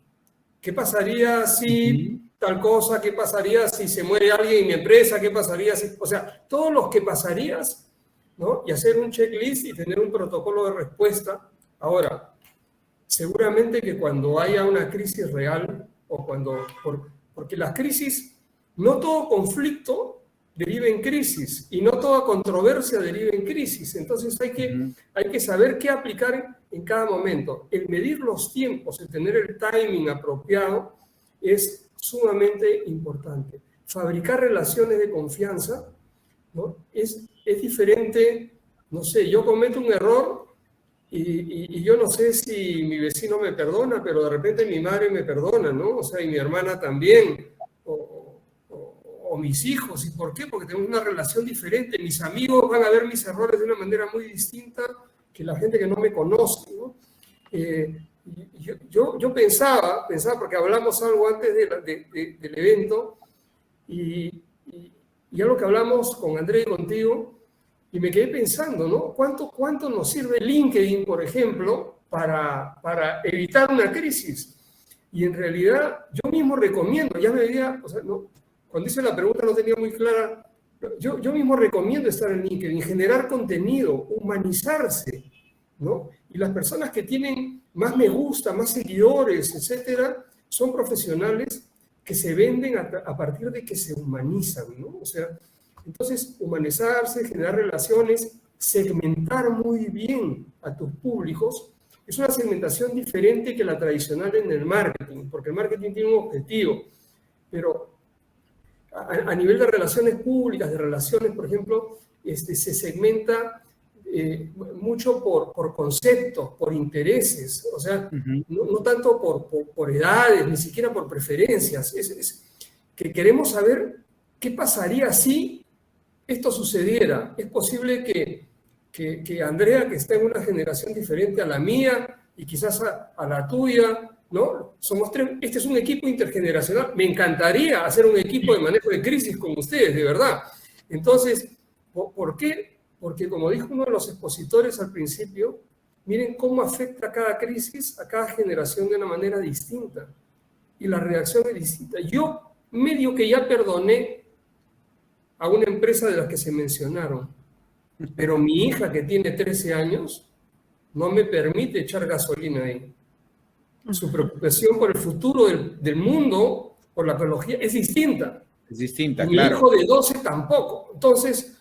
¿Qué pasaría si tal cosa? ¿Qué pasaría si se muere alguien en mi empresa? ¿Qué pasaría si? O sea, todos los que pasarías, ¿no? Y hacer un checklist y tener un protocolo de respuesta. Ahora, seguramente que cuando haya una crisis real, o porque las crisis, no todo conflicto deriva en crisis, y no toda controversia deriva en crisis. Entonces hay que saber qué aplicar en cada momento. El medir los tiempos, el tener el timing apropiado es sumamente importante. Fabricar relaciones de confianza, ¿no? Es diferente. No sé, yo cometo un error y yo no sé si mi vecino me perdona, pero de repente mi madre me perdona, ¿no? O sea, y mi hermana también, o mis hijos. ¿Y por qué? Porque tenemos una relación diferente. Mis amigos van a ver mis errores de una manera muy distinta que la gente que no me conoce, ¿no? Yo pensaba, porque hablamos algo antes del evento, y algo que hablamos con André y contigo, y me quedé pensando, ¿no? ¿Cuánto nos sirve LinkedIn, por ejemplo, para evitar una crisis? Y en realidad yo mismo recomiendo, ya me veía, o sea, no, cuando hice la pregunta no tenía muy clara, yo mismo recomiendo estar en LinkedIn, generar contenido, humanizarse, ¿no? Y las personas que tienen más me gusta, más seguidores, etcétera, son profesionales que se venden a partir de que se humanizan, ¿no? O sea, entonces, humanizarse, generar relaciones, segmentar muy bien a tus públicos, es una segmentación diferente que la tradicional en el marketing, porque el marketing tiene un objetivo, pero a nivel de relaciones públicas, de relaciones, por ejemplo, se segmenta mucho por conceptos, por intereses, o sea, no tanto por edades, ni siquiera por preferencias. Es que queremos saber qué pasaría si esto sucediera. Es posible que Andrea, que está en una generación diferente a la mía y quizás a la tuya, ¿no? Somos tres. Este es un equipo intergeneracional. Me encantaría hacer un equipo de manejo de crisis con ustedes, de verdad. Entonces, ¿por qué? Porque, como dijo uno de los expositores al principio, miren cómo afecta cada crisis a cada generación de una manera distinta. Y la reacción es distinta. Yo medio que ya perdoné a una empresa de las que se mencionaron, pero mi hija, que tiene 13 años, no me permite echar gasolina ahí. Su preocupación por el futuro del mundo, por la ecología, es distinta. Es distinta, y claro. Mi hijo de 12 tampoco. Entonces,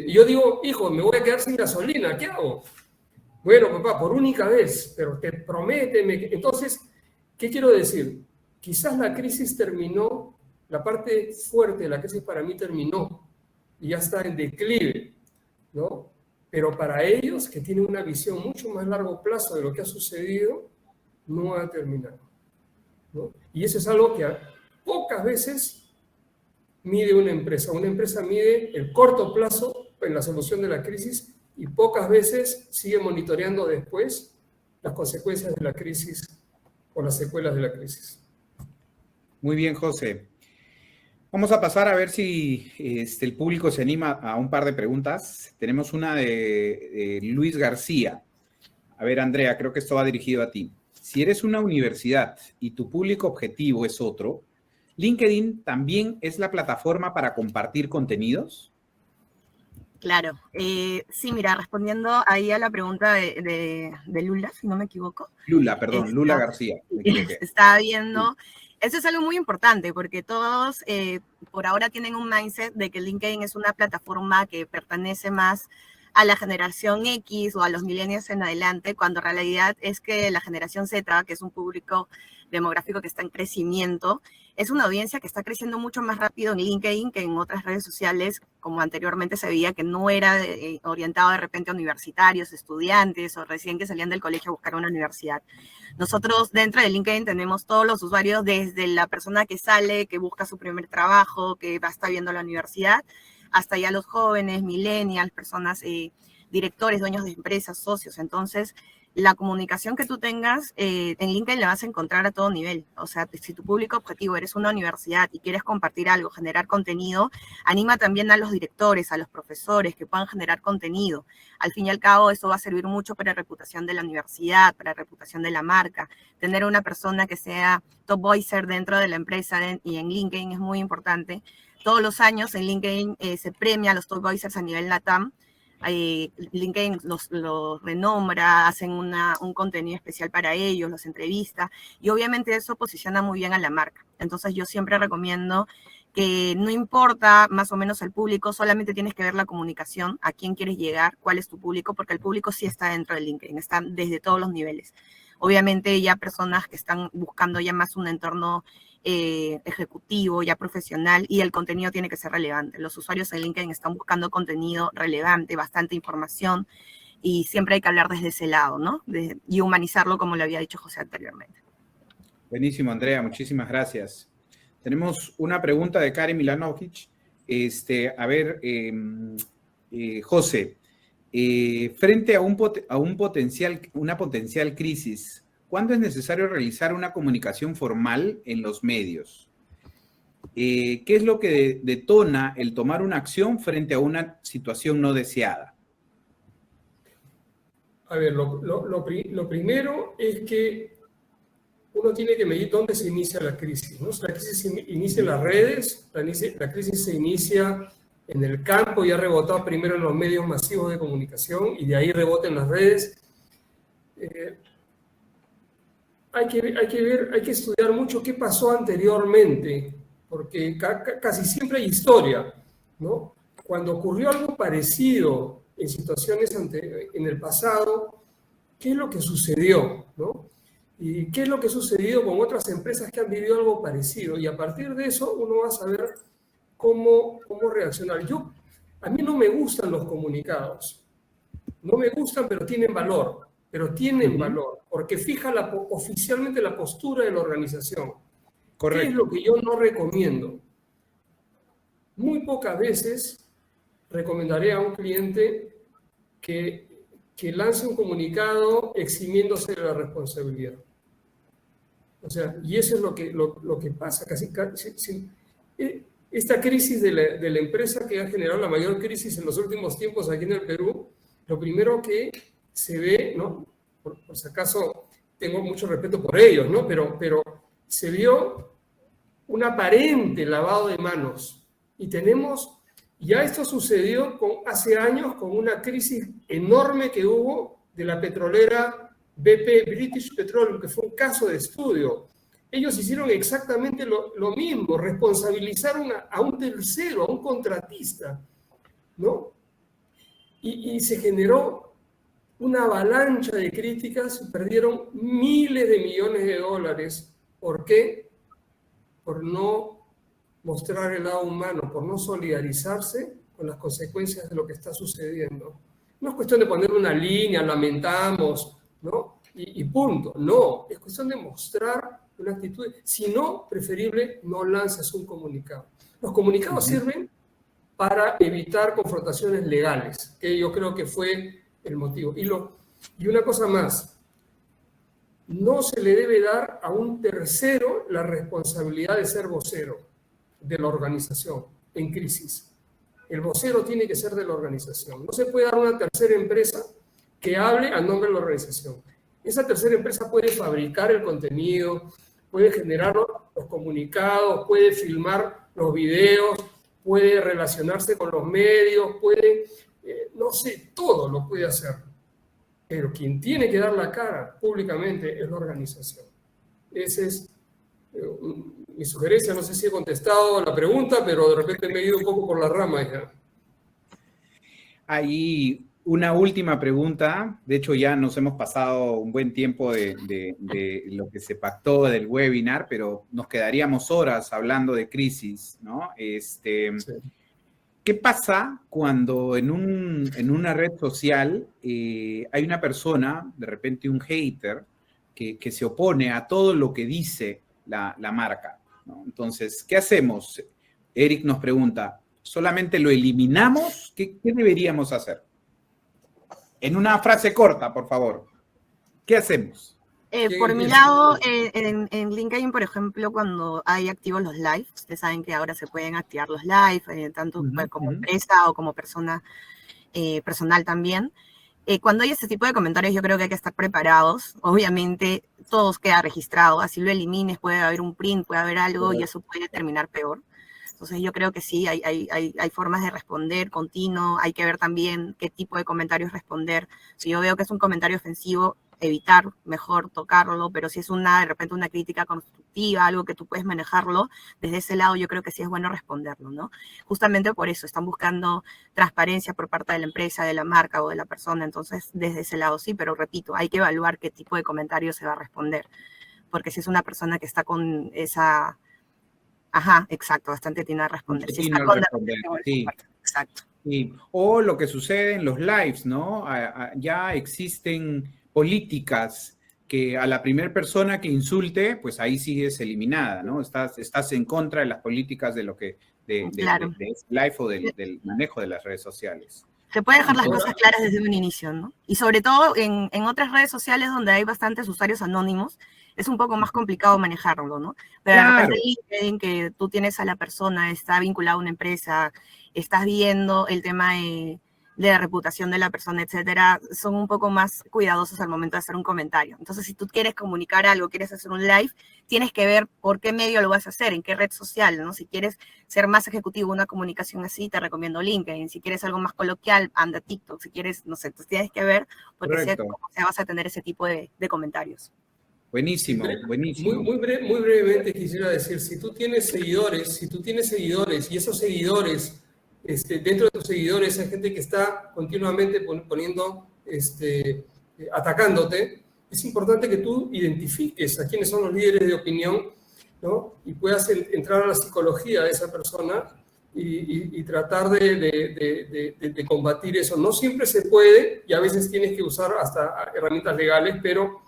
yo digo, hijo, me voy a quedar sin gasolina, ¿qué hago? Bueno, papá, por única vez, pero te prométeme. Entonces, ¿qué quiero decir? Quizás la crisis terminó, la parte fuerte de la crisis para mí terminó, y ya está en declive, ¿no? Pero para ellos, que tienen una visión mucho más largo plazo de lo que ha sucedido, no ha terminado, ¿no? Y eso es algo que pocas veces mide una empresa. Una empresa mide el corto plazo en la solución de la crisis y pocas veces sigue monitoreando después las consecuencias de la crisis o las secuelas de la crisis. Muy bien, José. Vamos a pasar a ver si el público se anima a un par de preguntas. Tenemos una de Luis García. A ver, Andrea, creo que esto va dirigido a ti. Si eres una universidad y tu público objetivo es otro, ¿LinkedIn también es la plataforma para compartir contenidos? Claro. Sí, mira, respondiendo ahí a la pregunta de Lula, si no me equivoco. Lula, perdón, Lula García. Me equivoqué. Estaba viendo. Eso es algo muy importante porque todos por ahora tienen un mindset de que LinkedIn es una plataforma que pertenece más a la generación X o a los millennials en adelante, cuando en realidad es que la generación Z, que es un público demográfico que está en crecimiento, es una audiencia que está creciendo mucho más rápido en LinkedIn que en otras redes sociales, como anteriormente se veía, que no era orientado de repente a universitarios, estudiantes o recién que salían del colegio a buscar una universidad. Nosotros dentro de LinkedIn tenemos todos los usuarios, desde la persona que sale, que busca su primer trabajo, que va a estar viendo la universidad, hasta ya los jóvenes, millennials, personas, directores, dueños de empresas, socios. Entonces, la comunicación que tú tengas en LinkedIn la vas a encontrar a todo nivel. O sea, si tu público objetivo eres una universidad y quieres compartir algo, generar contenido, anima también a los directores, a los profesores que puedan generar contenido. Al fin y al cabo, eso va a servir mucho para la reputación de la universidad, para la reputación de la marca. Tener una persona que sea top voicer dentro de la empresa y en LinkedIn es muy importante. Todos los años en LinkedIn se premia a los top voicers a nivel LATAM. LinkedIn los renombra, hacen un contenido especial para ellos, los entrevista, y obviamente eso posiciona muy bien a la marca. Entonces yo siempre recomiendo que no importa más o menos el público, solamente tienes que ver la comunicación, a quién quieres llegar, cuál es tu público, porque el público sí está dentro de LinkedIn, está desde todos los niveles. Obviamente ya personas que están buscando ya más un entorno ejecutivo, ya profesional, y el contenido tiene que ser relevante. Los usuarios en LinkedIn están buscando contenido relevante, bastante información, y siempre hay que hablar desde ese lado, ¿no? Y humanizarlo, como lo había dicho José anteriormente. Buenísimo, Andrea, muchísimas gracias. Tenemos una pregunta de Karen Milanovic. José, frente a una potencial crisis, ¿cuándo es necesario realizar una comunicación formal en los medios? ¿Qué es lo que detona el tomar una acción frente a una situación no deseada? A ver, lo primero es que uno tiene que medir dónde se inicia la crisis, ¿no? La crisis se inicia en las redes, la crisis se inicia en el campo y ha rebotado primero en los medios masivos de comunicación y de ahí rebota en las redes. Hay que estudiar mucho qué pasó anteriormente, porque casi siempre hay historia, ¿no? Cuando ocurrió algo parecido en situaciones en el pasado, ¿qué es lo que sucedió, ¿no? ¿Y qué es lo que ha sucedido con otras empresas que han vivido algo parecido? Y a partir de eso uno va a saber cómo reaccionar. A mí no me gustan los comunicados. No me gustan, pero tienen valor. Valor, porque fija oficialmente la postura de la organización. Correcto. ¿Qué es lo que yo no recomiendo? Muy pocas veces recomendaré a un cliente que lance un comunicado eximiéndose de la responsabilidad. O sea, y eso es lo que pasa casi. Esta crisis de la empresa que ha generado la mayor crisis en los últimos tiempos aquí en el Perú, lo primero que se ve, ¿no? Por si acaso tengo mucho respeto por ellos, ¿no? Pero se vio un aparente lavado de manos. Y ya esto sucedió hace años con una crisis enorme que hubo de la petrolera BP, British Petroleum, que fue un caso de estudio. Ellos hicieron exactamente lo mismo, responsabilizaron a un tercero, a un contratista, ¿no? Y se generó una avalancha de críticas, perdieron miles de millones de dólares. ¿Por qué? Por no mostrar el lado humano, por no solidarizarse con las consecuencias de lo que está sucediendo. No es cuestión de poner una línea, lamentamos, ¿no? Y punto. No, es cuestión de mostrar una actitud. Si no, preferible no lances un comunicado. Los comunicados sirven para evitar confrontaciones legales, que yo creo que fue el motivo. Y una cosa más, no se le debe dar a un tercero la responsabilidad de ser vocero de la organización en crisis. El vocero tiene que ser de la organización. No se puede dar a una tercera empresa que hable a nombre de la organización. Esa tercera empresa puede fabricar el contenido, puede generar los comunicados, puede filmar los videos, puede relacionarse con los medios, puede, no sé, todo lo puede hacer. Pero quien tiene que dar la cara públicamente es la organización. Esa es mi sugerencia. No sé si he contestado la pregunta, pero de repente me he ido un poco por las ramas ya. Hay una última pregunta. De hecho, ya nos hemos pasado un buen tiempo de lo que se pactó del webinar, pero nos quedaríamos horas hablando de crisis, ¿no? ¿Qué pasa cuando en una red social hay una persona, de repente un hater, que se opone a todo lo que dice la marca, ¿no? Entonces, ¿qué hacemos? Eric nos pregunta, ¿solamente lo eliminamos? ¿Qué deberíamos hacer? En una frase corta, por favor. ¿Qué hacemos? Por mi lado, en LinkedIn, por ejemplo, cuando hay activos los lives, ustedes saben que ahora se pueden activar los lives, tanto como empresa o como persona personal también. Cuando hay este tipo de comentarios, yo creo que hay que estar preparados. Obviamente, todos queda registrado. Así lo elimines, puede haber un print, puede haber algo y eso puede terminar peor. Entonces, yo creo que sí, hay formas de responder continuo. Hay que ver también qué tipo de comentarios responder. Si yo veo que es un comentario ofensivo, evitar, mejor tocarlo, pero si es de repente una crítica constructiva, algo que tú puedes manejarlo, desde ese lado yo creo que sí es bueno responderlo, ¿no? Justamente por eso, están buscando transparencia por parte de la empresa, de la marca o de la persona, entonces desde ese lado sí, pero repito, hay que evaluar qué tipo de comentario se va a responder, porque si es una persona que está con esa... Ajá, exacto, bastante tiene a responder. Si está con sí. Exacto. Sí. O lo que sucede en los lives, ¿no? Ya existen políticas que a la primera persona que insulte, pues ahí sigues eliminada, ¿no? Estás en contra de las políticas de lo que Claro. de live o del manejo de las redes sociales. Se puede dejar las cosas claras desde un inicio, ¿no? Y sobre todo en otras redes sociales donde hay bastantes usuarios anónimos, es un poco más complicado manejarlo, ¿no? Pero de repente LinkedIn, que tú tienes a la persona, está vinculado a una empresa, estás viendo el tema de la reputación de la persona, etcétera, son un poco más cuidadosos al momento de hacer un comentario. Entonces, si tú quieres comunicar algo, quieres hacer un live, tienes que ver por qué medio lo vas a hacer, en qué red social, ¿no? Si quieres ser más ejecutivo, una comunicación así, te recomiendo LinkedIn. Si quieres algo más coloquial, anda TikTok. Si quieres, no sé, entonces tienes que ver, porque si vas a tener ese tipo de comentarios. Buenísimo, buenísimo. Muy brevemente quisiera decir, si tú tienes seguidores y esos seguidores, dentro de tus seguidores hay gente que está continuamente poniendo, atacándote, es importante que tú identifiques a quiénes son los líderes de opinión, ¿no? Y puedas entrar a la psicología de esa persona y tratar de combatir eso. No siempre se puede y a veces tienes que usar hasta herramientas legales, pero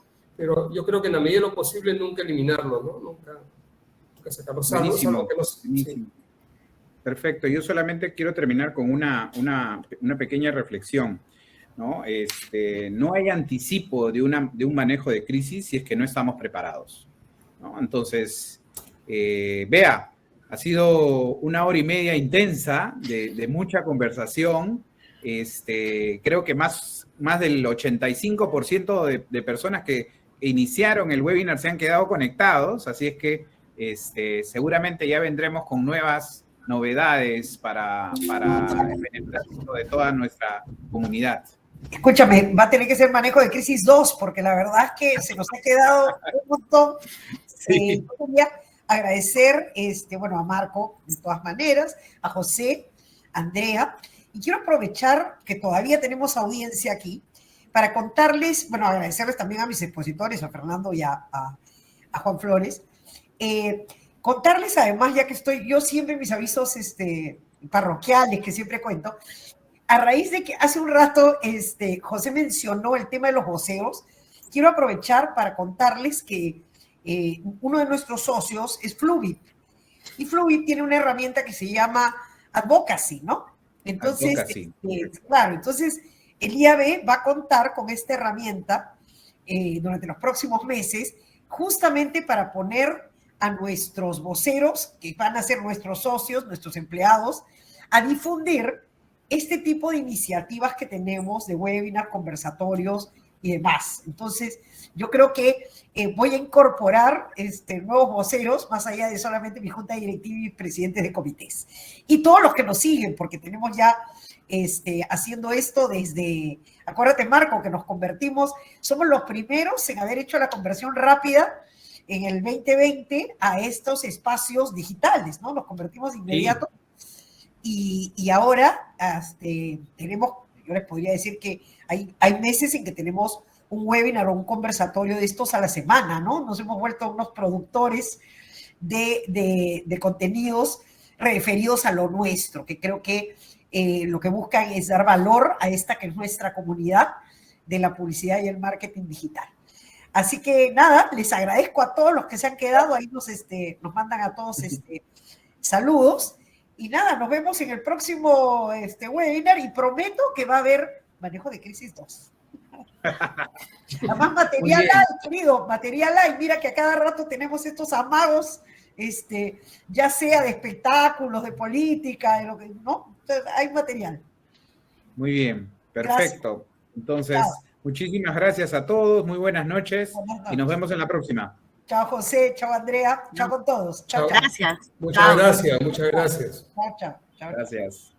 yo creo que en la medida de lo posible nunca eliminarlo, ¿no? Nunca sacarlo. Buenísimo. Sí. Perfecto. Yo solamente quiero terminar con una pequeña reflexión, ¿no? No hay anticipo de un manejo de crisis si es que no estamos preparados, ¿no? Entonces, Bea, ha sido 1 hora y media intensa de mucha conversación. Creo que más del 85% de personas que iniciaron el webinar se han quedado conectados, así es que seguramente ya vendremos con nuevas novedades para el beneficio de toda nuestra comunidad. Escúchame, va a tener que ser manejo de crisis 2, porque la verdad es que se nos ha quedado un montón. Sí. Quería agradecer a Marco, de todas maneras, a José, a Andrea, y quiero aprovechar que todavía tenemos audiencia aquí para contarles, agradecerles también a mis expositores, a Fernando y a Juan Flores, contarles además, ya que estoy yo siempre en mis avisos parroquiales que siempre cuento, a raíz de que hace un rato José mencionó el tema de los voceos, quiero aprovechar para contarles que uno de nuestros socios es Fluvip, y Fluvip tiene una herramienta que se llama Advocacy, ¿no? Entonces, claro, entonces el IAB va a contar con esta herramienta durante los próximos meses, justamente para poner a nuestros voceros, que van a ser nuestros socios, nuestros empleados, a difundir este tipo de iniciativas que tenemos de webinar, conversatorios y demás. Entonces, yo creo que voy a incorporar nuevos voceros, más allá de solamente mi junta directiva y presidentes de comités. Y todos los que nos siguen, porque tenemos ya haciendo esto desde, acuérdate Marco, que nos convertimos, somos los primeros en haber hecho la conversión rápida en el 2020 a estos espacios digitales, ¿no? Nos convertimos de inmediato. Y ahora tenemos yo les podría decir que hay meses en que tenemos un webinar o un conversatorio de estos a la semana, ¿no? Nos hemos vuelto unos productores de contenidos referidos a lo nuestro, que creo que lo que buscan es dar valor a esta que es nuestra comunidad de la publicidad y el marketing digital. Así que nada, les agradezco a todos los que se han quedado, ahí nos mandan a todos saludos, y nada, nos vemos en el próximo webinar, y prometo que va a haber manejo de crisis 2. Además, material hay, querido, material hay. Mira que a cada rato tenemos estos amagos, ya sea de espectáculos, de política, de lo que, ¿no? Entonces, hay material. Muy bien, perfecto. Gracias. Entonces, chao. Muchísimas gracias a todos, muy buenas noches, y nos vemos en la próxima. Chao, José, chao, Andrea, chao con todos. Chao, chao. Gracias. Muchas gracias, muchas gracias. Chao. Gracias.